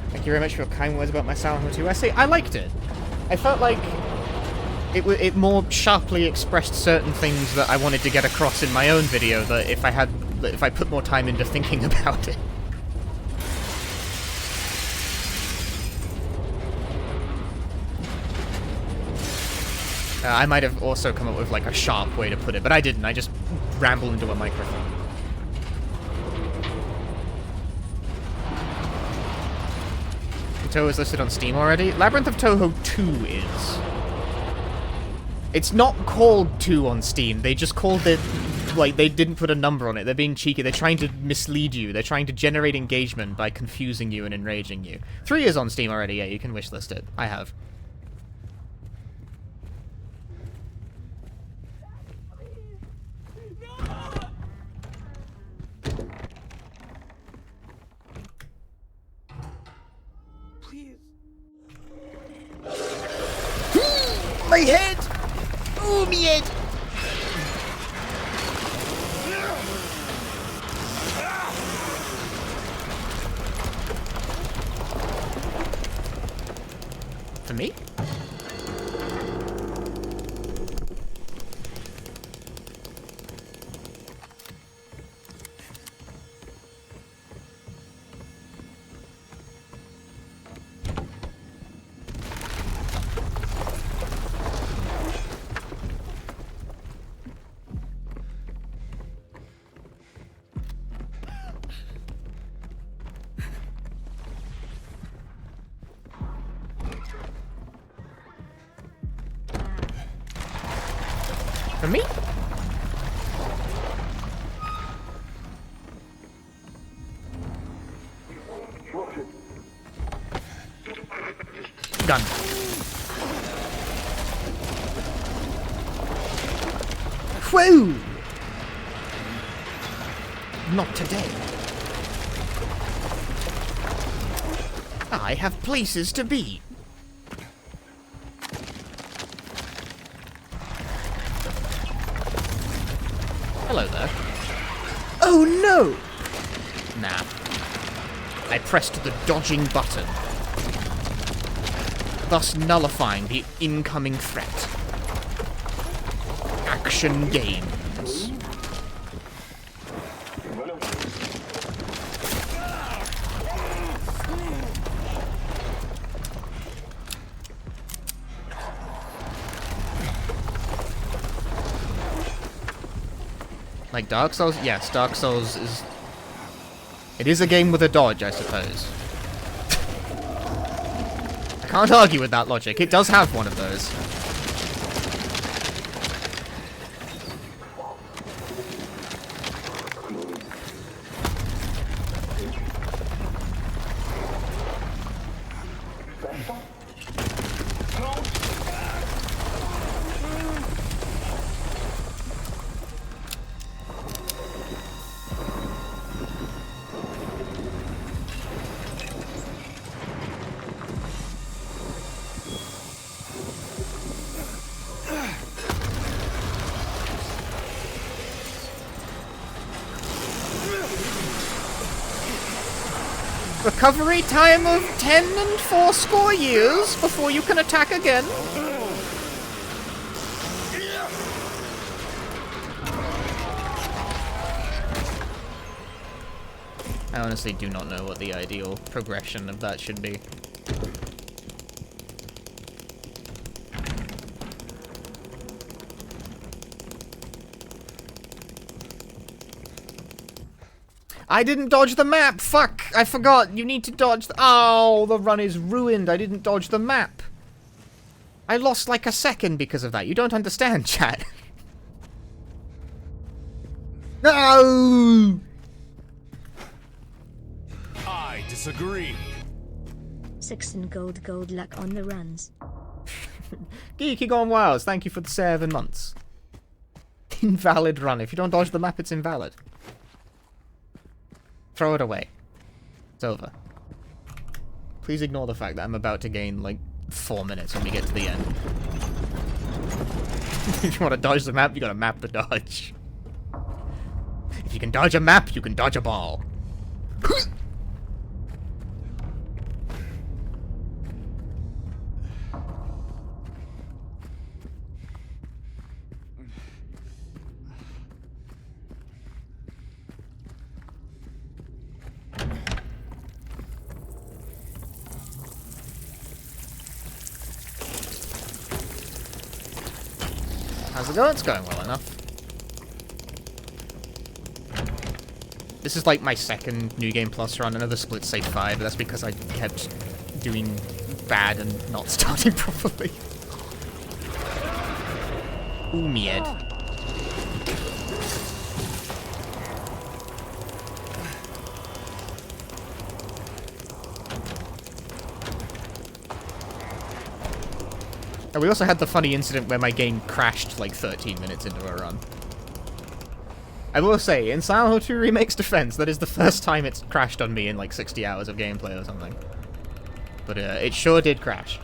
[SPEAKER 1] Thank you very much for your kind words about my Silent Hill 2 essay. I liked it. I felt like it more sharply expressed certain things that I wanted to get across in my own video that if I put more time into thinking about it. I might have also come up with like a sharp way to put it, but I didn't. I just rambled into a microphone. Toho is listed on Steam already. Labyrinth of Toho 2 is. It's not called 2 on Steam. They just called it, like, they didn't put a number on it. They're being cheeky. They're trying to mislead you. They're trying to generate engagement by confusing you and enraging you. 3 is on Steam already. Yeah, you can wishlist it. I have.
[SPEAKER 4] My head! Oh, me head!
[SPEAKER 1] For me? For me? Gun.
[SPEAKER 4] Whoa!
[SPEAKER 1] Not today. I have places to be. Hello there.
[SPEAKER 4] Oh no!
[SPEAKER 1] Nah. I pressed the dodging button, thus nullifying the incoming threat. Action games. Like Dark Souls? Yes, Dark Souls is... It is a game with a dodge, I suppose. I can't argue with that logic. It does have one of those. Recovery time of 10 and 4 years before you can attack again. I honestly do not know what the ideal progression of that should be. I didn't dodge the map! Fuck! I forgot! You need to dodge the— Oh, the run is ruined! I didn't dodge the map! I lost like a second because of that. You don't understand, chat.
[SPEAKER 4] No!
[SPEAKER 3] I disagree.
[SPEAKER 8] 6 and gold luck on the runs.
[SPEAKER 1] Geeky Gone Wiles, thank you for the 7 months. Invalid run. If you don't dodge the map, it's invalid. Throw it away. It's over. Please ignore the fact that I'm about to gain, like, 4 minutes when we get to the end. If you want to dodge the map, you gotta map the dodge. If you can dodge a map, you can dodge a ball. How's it going? It's going well enough. This is like my second New Game Plus run. I know the split's say 5, but that's because I kept doing bad and not starting properly. Ooh, me head. And we also had the funny incident where my game crashed like 13 minutes into a run. I will say, in Silent Hill 2 Remake's defense, that is the first time it's crashed on me in like 60 hours of gameplay or something. But it sure did crash.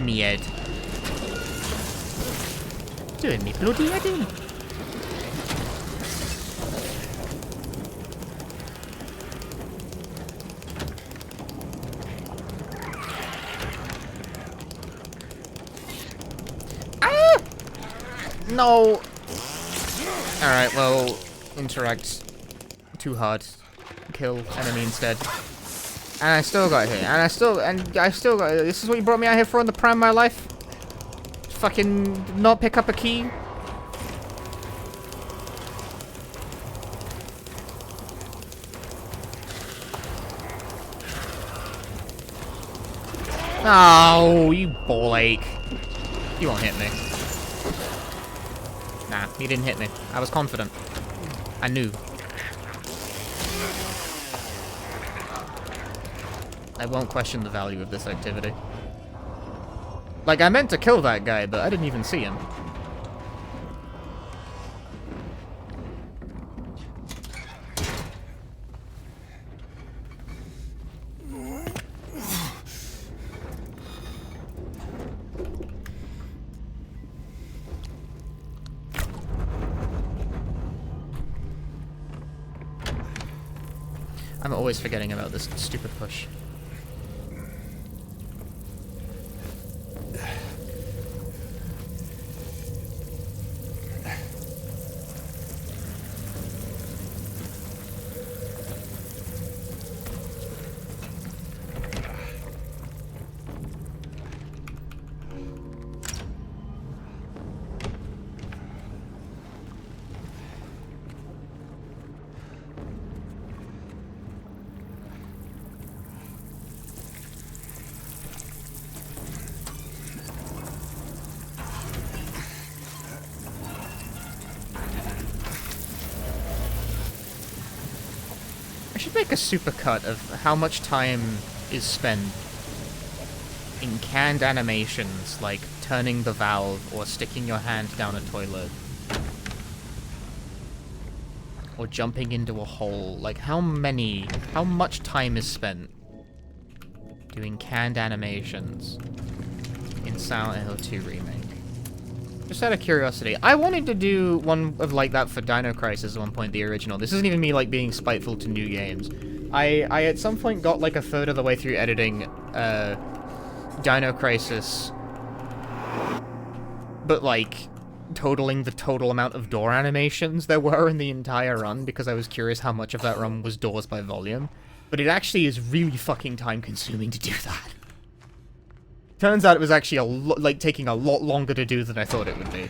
[SPEAKER 1] Me head. Doing me bloody head in. Ah! No. Alright, well, interact too hard. Kill enemy instead. And I still got hit. And I still got hit. This is what you brought me out here for in the prime of my life? Fucking not pick up a key? Oh, you ball ache. You won't hit me. Nah, he didn't hit me. I was confident. I knew. I won't question the value of this activity. Like, I meant to kill that guy, but I didn't even see him. I'm always forgetting about this stupid push. I should make a supercut of how much time is spent in canned animations, like turning the valve or sticking your hand down a toilet. Or jumping into a hole. Like, how much time is spent doing canned animations in Silent Hill 2 Remake? Just out of curiosity, I wanted to do one of like that for Dino Crisis at one point, the original. This isn't even me like being spiteful to new games. I at some point got like a third of the way through editing Dino Crisis, but like totaling the total amount of door animations there were in the entire run because I was curious how much of that run was doors by volume. But it actually is really fucking time consuming to do that. Turns out it was actually taking a lot longer to do than I thought it would be.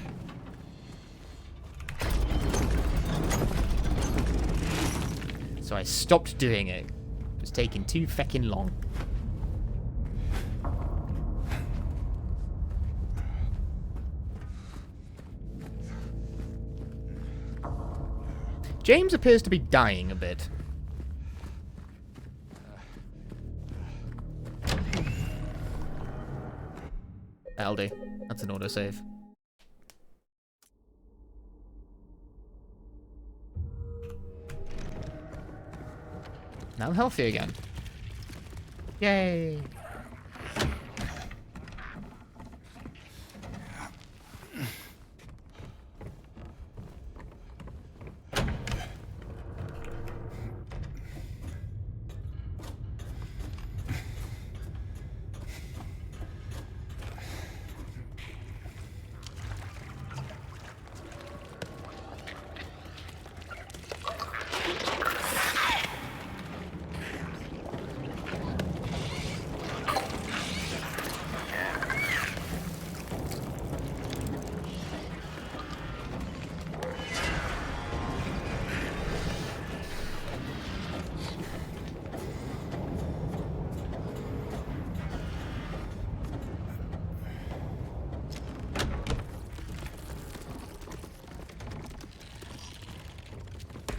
[SPEAKER 1] So I stopped doing it. It was taking too feckin' long. James appears to be dying a bit. That'll do. That's an autosave. Now I'm healthy again. Yay!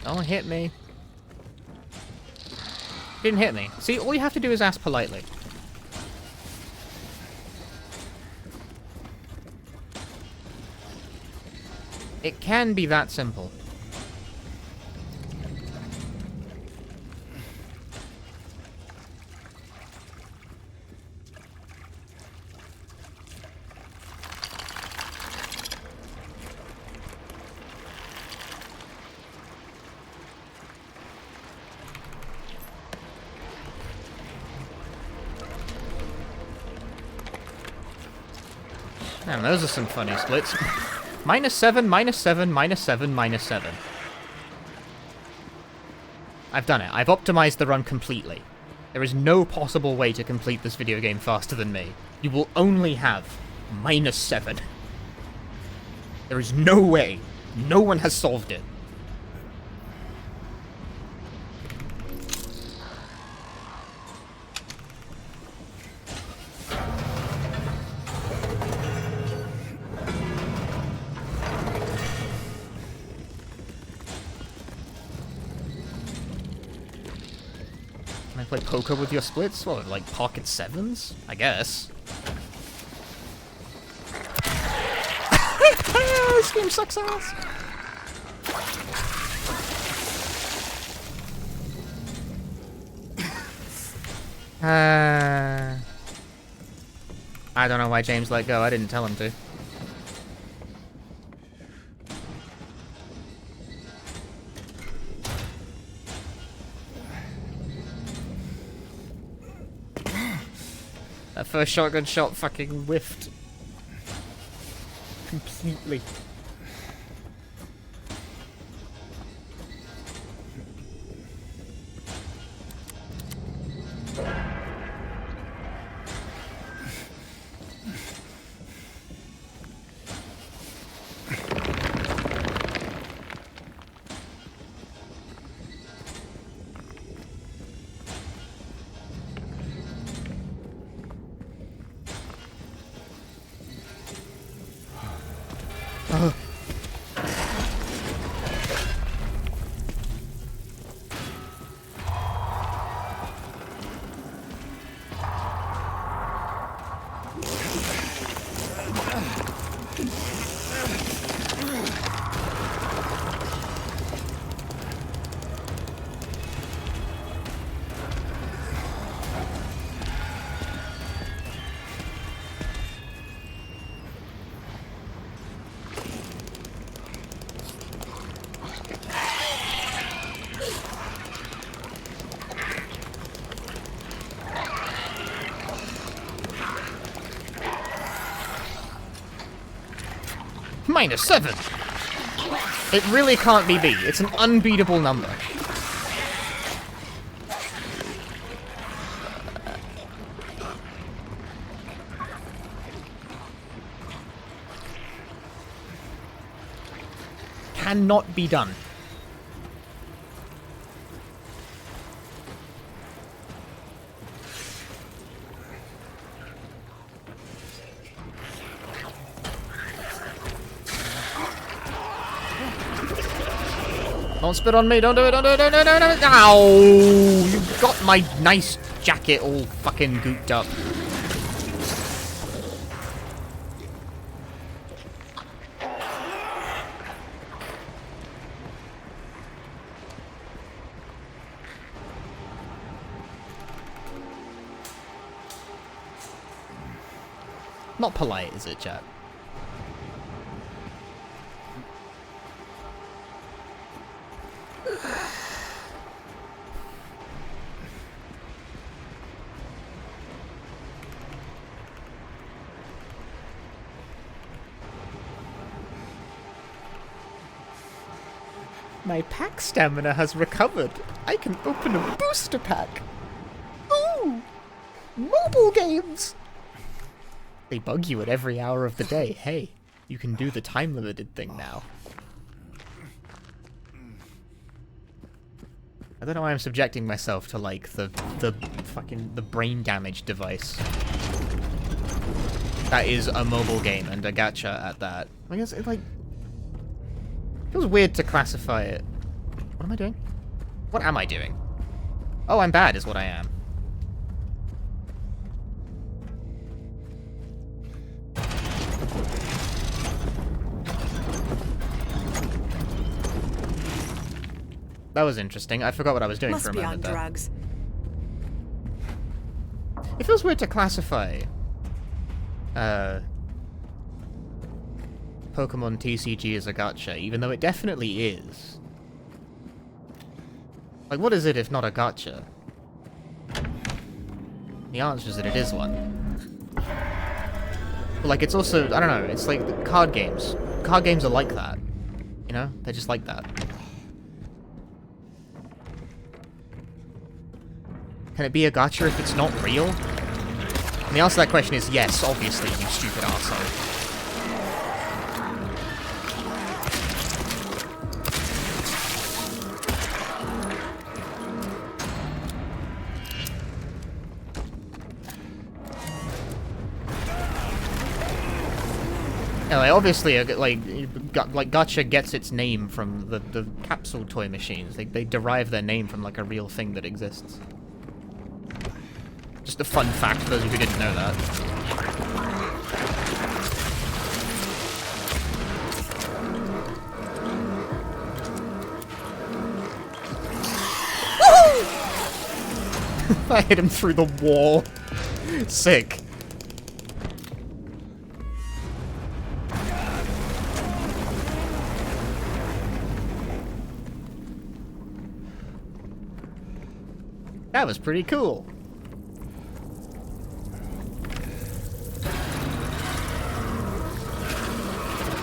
[SPEAKER 1] Don't hit me. Didn't hit me. See, all you have to do is ask politely. It can be that simple. Man, those are some funny splits. -7, -7, -7, -7. I've done it. I've optimized the run completely. There is no possible way to complete this video game faster than me. You will only have -7. There is no way. No one has solved it. Can I play poker with your splits? What, like pocket sevens? I guess. This game sucks ass. I don't know why James let go. I didn't tell him to. That first shotgun shot fucking whiffed. Completely. -7. It really can't be B. It's an unbeatable number. Cannot be done. Don't spit on me, don't do it, don't do it, don't do it, don't do it. Ow! You got my nice jacket all fucking gooped up. Not polite, is it, chat? My pack stamina has recovered. I can open a booster pack. Ooh! Mobile games! They bug you at every hour of the day. Hey, you can do the time-limited thing now. I don't know why I'm subjecting myself to, like, the brain damage device. That is a mobile game, and a gacha at that. I guess it, like... feels weird to classify it. What am I doing? What am I doing? Oh, I'm bad is what I am. That was interesting. I forgot what I was doing for a moment there.
[SPEAKER 7] Drugs.
[SPEAKER 1] It feels weird to classify Pokemon TCG as a gacha, even though it definitely is. Like, what is it if not a gacha? The answer is that it is one. But, like, it's also, I don't know, it's like the card games. Card games are like that. You know? They're just like that. Can it be a gacha if it's not real? And the answer to that question is yes, obviously, you stupid arsehole. Yeah, like, obviously, like gacha gets its name from the capsule toy machines. They derive their name from, like, a real thing that exists. Just a fun fact for those of you who didn't know that. I hit him through the wall. Sick. That was pretty cool.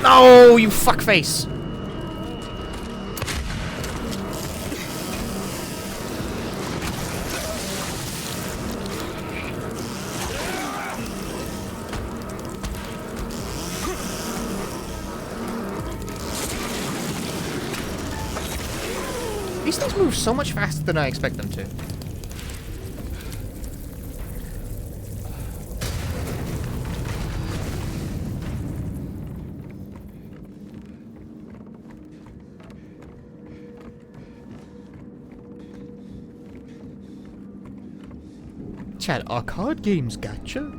[SPEAKER 1] No, you fuckface! These things move so much faster than I expect them to. Chat, are card games gacha?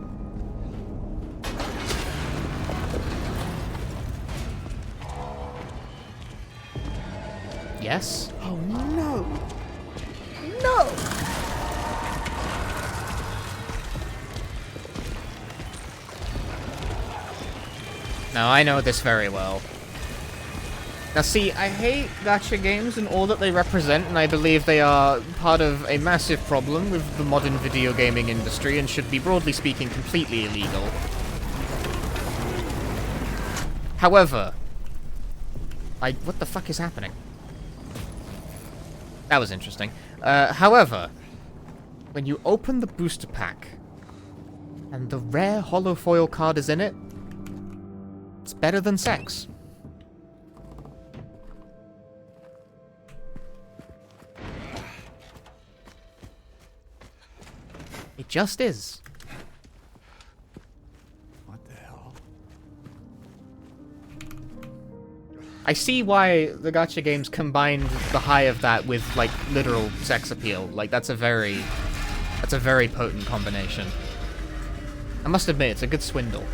[SPEAKER 1] Yes?
[SPEAKER 4] Oh no! No!
[SPEAKER 1] Now, I know this very well. Now see, I hate gacha games and all that they represent, and I believe they are part of a massive problem with the modern video gaming industry and should be, broadly speaking, completely illegal. However... what the fuck is happening? That was interesting. However, when you open the booster pack, and the rare holofoil card is in it, it's better than sex. It just is.
[SPEAKER 2] What the hell?
[SPEAKER 1] I see why the gacha games combined the high of that with, like, literal sex appeal. Like, that's a very potent combination. I must admit, it's a good swindle.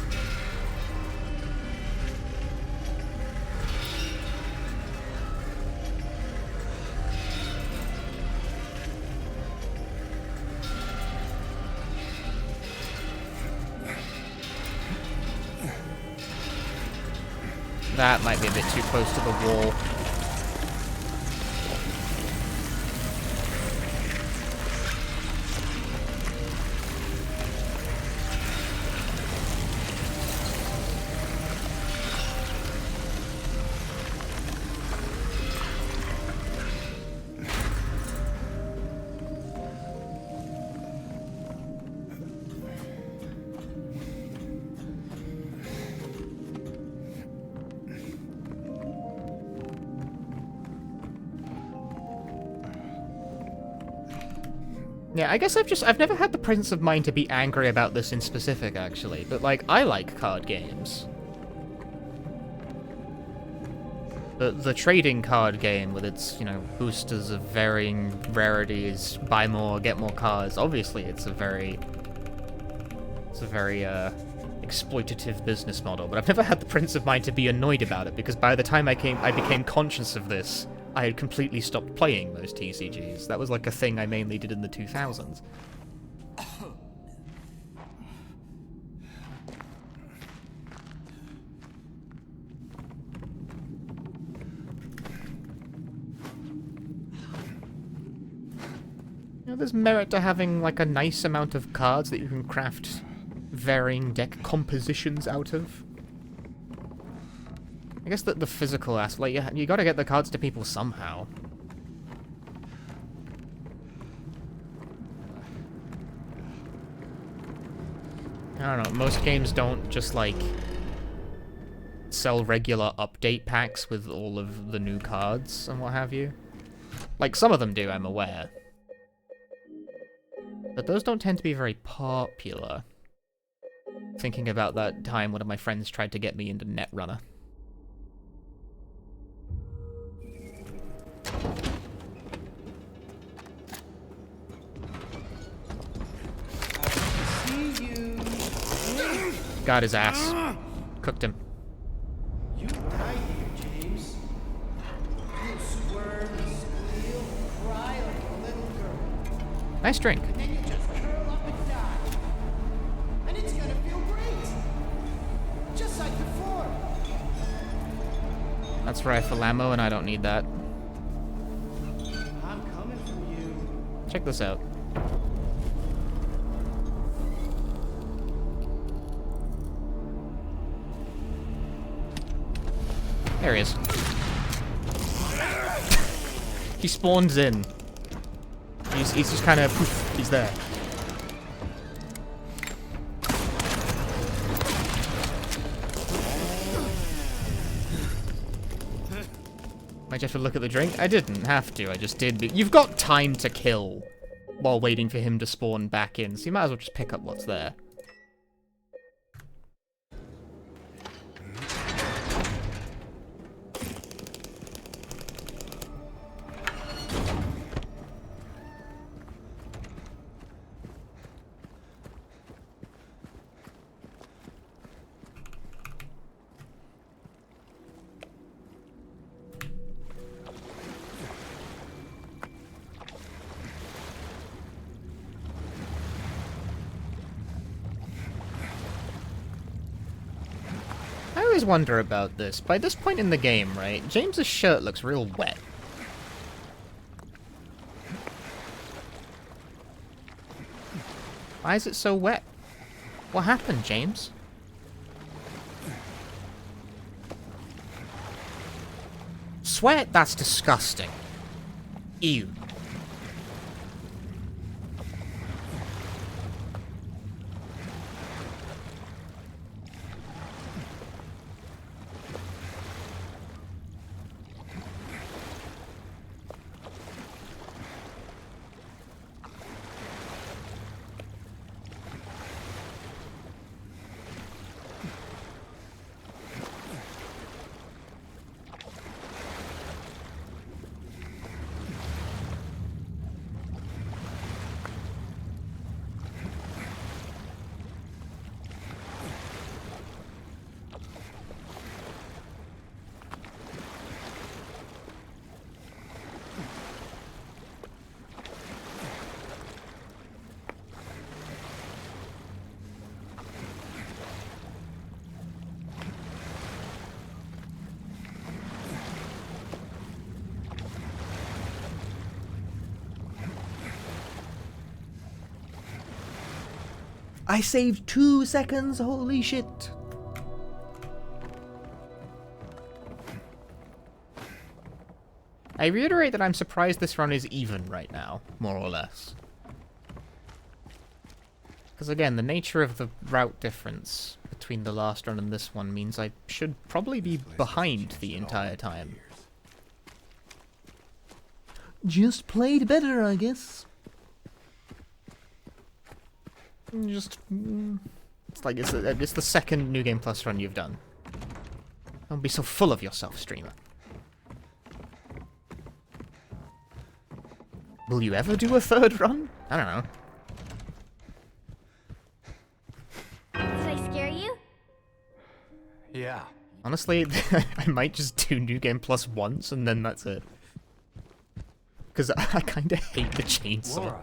[SPEAKER 1] That might be a bit too close to the wall. Yeah, I guess I've never had the presence of mind to be angry about this in specific, actually, but, like, I like card games. The trading card game with its, you know, boosters of varying rarities, buy more, get more cards, obviously it's a very exploitative business model, but I've never had the presence of mind to be annoyed about it, because by the time I became conscious of this, I had completely stopped playing those TCGs. That was like a thing I mainly did in the 2000s. You know, there's merit to having like a nice amount of cards that you can craft varying deck compositions out of. I guess that the physical aspect, like, you gotta get the cards to people somehow. I don't know, most games don't just, like, sell regular update packs with all of the new cards and what have you. Like, some of them do, I'm aware. But those don't tend to be very popular. Thinking about that time one of my friends tried to get me into Netrunner. Got his ass. Cooked him.
[SPEAKER 4] You die here, James. You'll squirm, squeal, cry like a little girl.
[SPEAKER 1] Nice drink.
[SPEAKER 4] And then you just curl up and die. And it's gonna feel great. Just like before.
[SPEAKER 1] That's rifle ammo, and I don't need that.
[SPEAKER 4] I'm coming for you.
[SPEAKER 1] Check this out. There he is. He spawns in. He's just kind of poof, he's there. Might you have to look at the drink? I didn't have to, I just did. You've got time to kill while waiting for him to spawn back in, so you might as well just pick up what's there. I always wonder about this. By this point in the game, right, James's shirt looks real wet. Why is it so wet? What happened, James? Sweat? That's disgusting. Ew. I saved 2 seconds, holy shit. I reiterate that I'm surprised this run is even right now, more or less. Because again, the nature of the route difference between the last run and this one means I should probably be behind the entire time. Just played better, I guess. Just... It's like, it's the second New Game Plus run you've done. Don't be so full of yourself, streamer. Will you ever do a third run? I don't know.
[SPEAKER 6] Did I scare you?
[SPEAKER 3] Yeah.
[SPEAKER 1] Honestly, I might just do New Game Plus once and then that's it. Because I kind of hate the chainsaw.
[SPEAKER 3] Laura.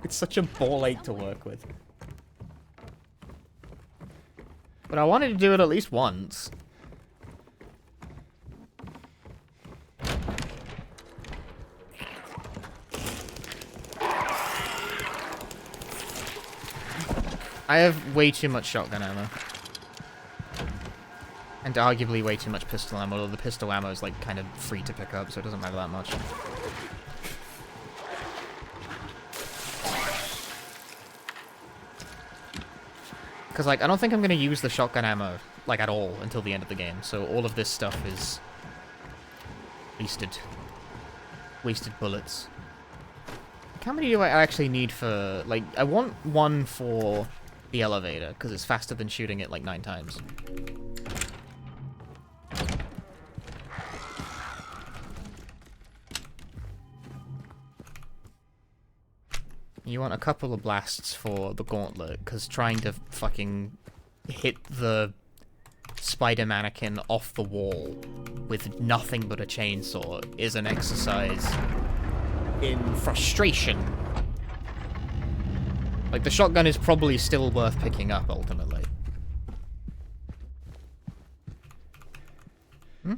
[SPEAKER 1] It's such a ball ache to work with. But I wanted to do it at least once. I have way too much shotgun ammo. And arguably way too much pistol ammo, although the pistol ammo is like kind of free to pick up, so it doesn't matter that much. Because like, I don't think I'm going to use the shotgun ammo, like, at all until the end of the game, so all of this stuff is wasted. Wasted bullets. How many do I actually need for, like, I want one for the elevator, because it's faster than shooting it like 9 times. You want a couple of blasts for the gauntlet, because trying to fucking hit the spider mannequin off the wall with nothing but a chainsaw is an exercise in frustration. Like, the shotgun is probably still worth picking up, ultimately. Hmm?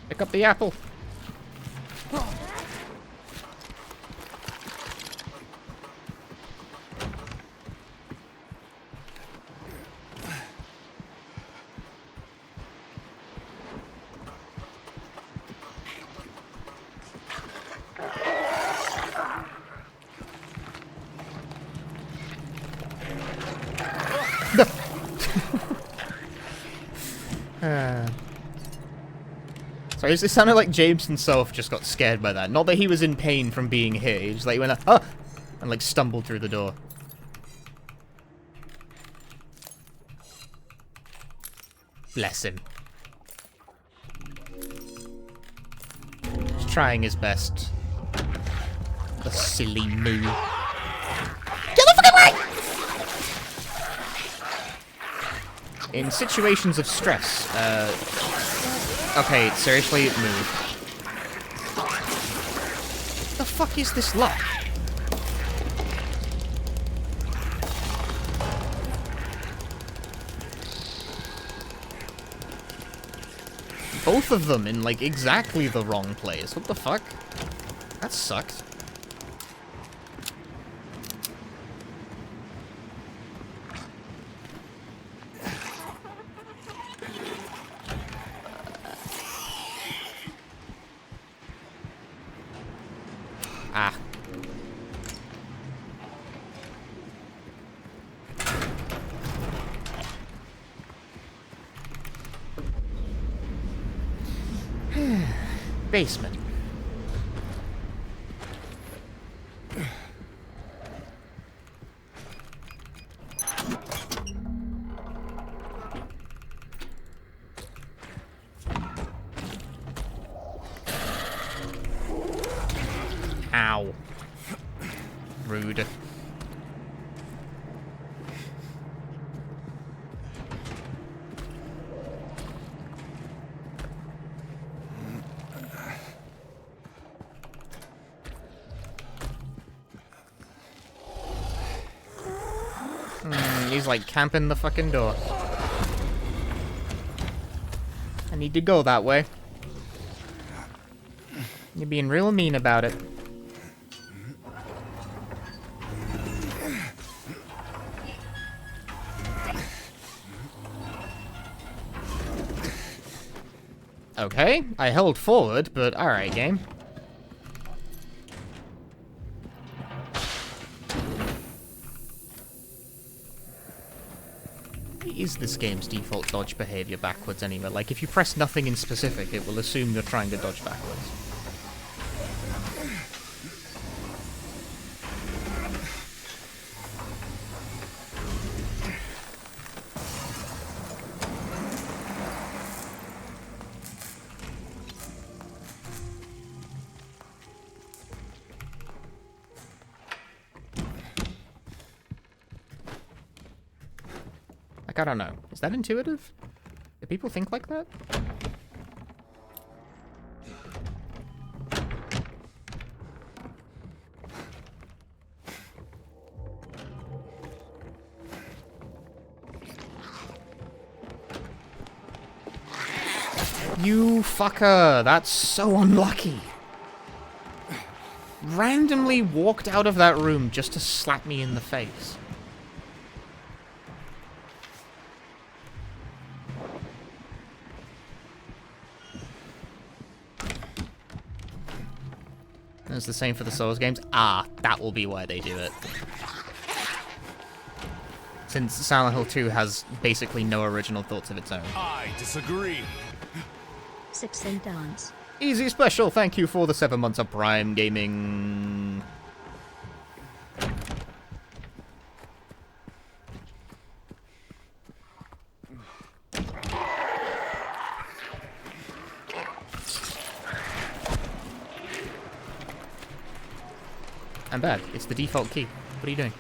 [SPEAKER 1] Pick up the apple. Sorry, it sounded like James himself just got scared by that. Not that he was in pain from being hit. He just like went, ah! And like stumbled through the door. Bless him. Just trying his best. The silly moo. Get the fucking way! In situations of stress, okay, seriously, move. What the fuck is this lock? Both of them in, like, exactly the wrong place. What the fuck? That sucked. Ah. Basement. Ow. Rude. He's like camping the fucking door. I need to go that way. You're being real mean about it. Okay, I held forward, but alright, game. Is this game's default dodge behavior backwards anyway? Like, if you press nothing in specific, it will assume you're trying to dodge backwards. Like, I don't know. Is that intuitive? Do people think like that? You fucker! That's so unlucky! Randomly walked out of that room just to slap me in the face. It's the same for the Souls games. Ah, that will be why they do it. Since Silent Hill 2 has basically no original thoughts of its own.
[SPEAKER 2] I disagree.
[SPEAKER 8] 6 and dance.
[SPEAKER 1] Easy Special, thank you for the 7 months of Prime Gaming. I'm back. It's the default key. What are you doing?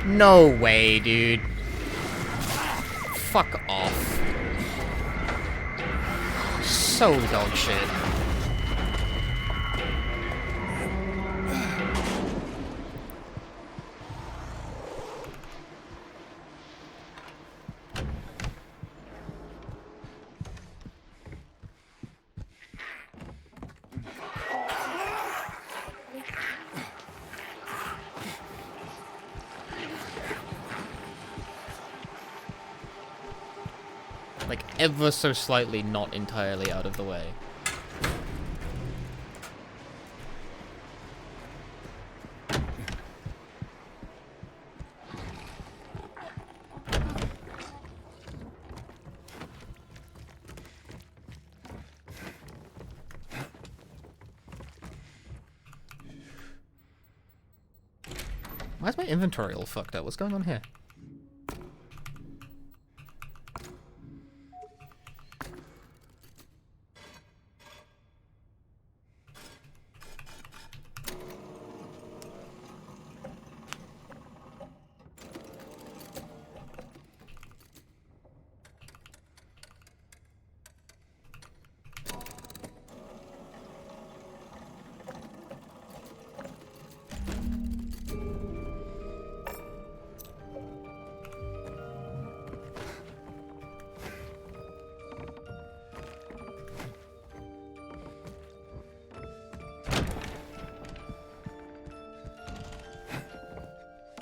[SPEAKER 1] No way, dude. Fuck off. So dog shit. Like, ever so slightly not entirely out of the way. Why is my inventory all fucked up? What's going on here?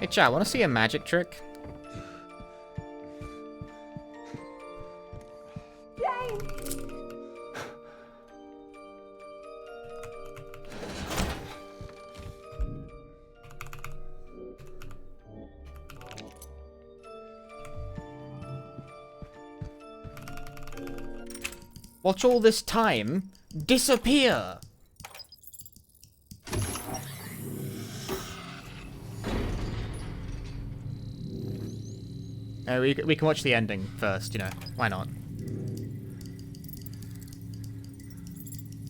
[SPEAKER 1] Hey, chat, wanna see a magic trick? Watch all this time disappear! We can watch the ending first, you know. Why not?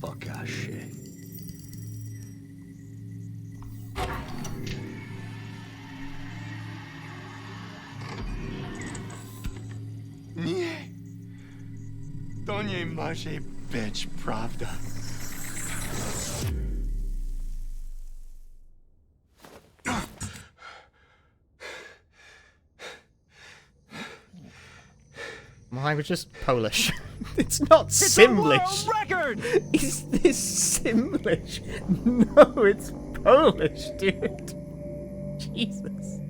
[SPEAKER 3] Fuck that shit. Nie. To nie może być prawda.
[SPEAKER 1] My language is Polish. It's not Simlish.
[SPEAKER 3] Record!
[SPEAKER 1] Is this Simlish? No, it's Polish, dude. Jesus.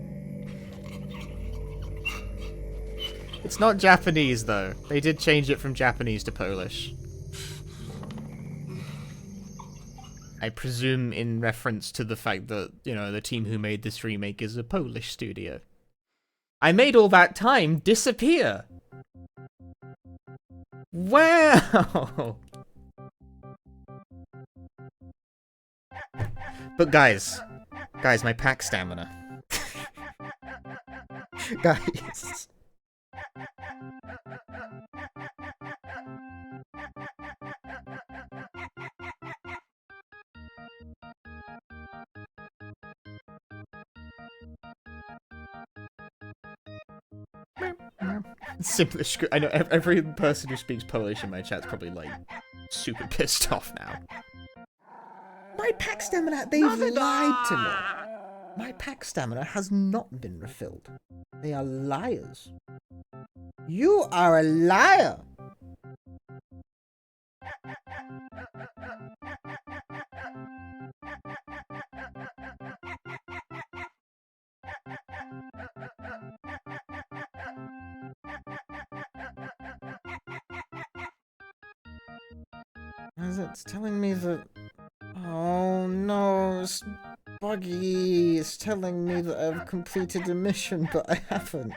[SPEAKER 1] It's not Japanese, though. They did change it from Japanese to Polish. I presume in reference to the fact that, you know, the team who made this remake is a Polish studio. I made all that time disappear! Wow! But guys, my pack stamina. Guys. Simlish. I know every person who speaks Polish in my chat's probably like super pissed off now. My pack stamina, they've lied to me. My pack stamina has not been refilled. They are liars. You are a liar. It's telling me that... Oh no, it's buggy. It's telling me that I've completed a mission, but I haven't.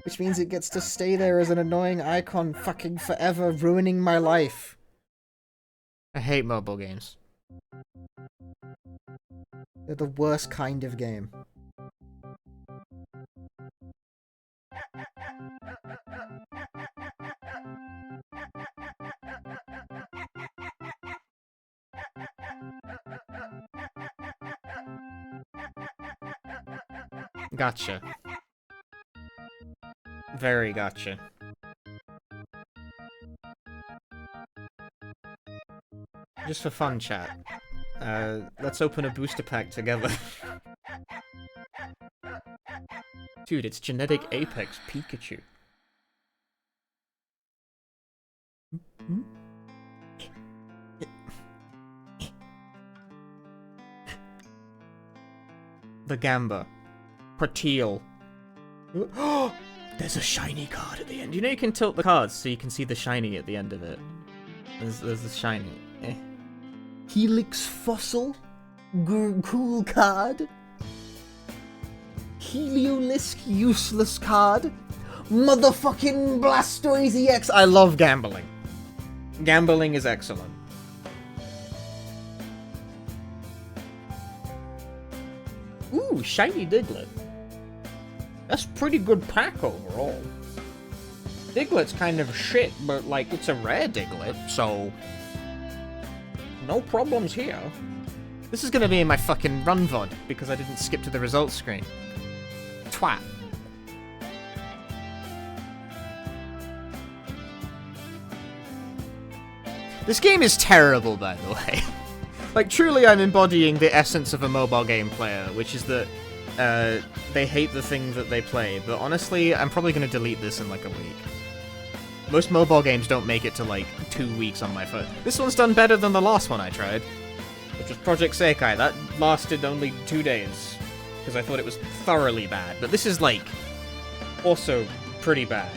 [SPEAKER 1] Which means it gets to stay there as an annoying icon fucking forever, ruining my life. I hate mobile games. They're the worst kind of game. Gotcha. Very gotcha. Just for fun, chat. Let's open a booster pack together. Dude, it's Genetic Apex Pikachu. The Gamba. Pratil. There's a shiny card at the end. You know you can tilt the cards so you can see the shiny at the end of it. There's a shiny. Helix Fossil? Cool card. Heliolisk useless card. Motherfucking Blastoise EX. I love gambling. Gambling is excellent. Ooh, shiny Diglett. That's pretty good pack overall. Diglett's kind of shit, but like it's a rare Diglett, so no problems here. This is gonna be in my fucking run VOD because I didn't skip to the results screen. Twat. This game is terrible, by the way. Like, truly I'm embodying the essence of a mobile game player, which is that they hate the thing that they play, but honestly, I'm probably going to delete this in like a week. Most mobile games don't make it to like 2 weeks on my phone. This one's done better than the last one I tried, which was Project Sekai. That lasted only 2 days. because I thought it was thoroughly bad. But this is, like, also pretty bad.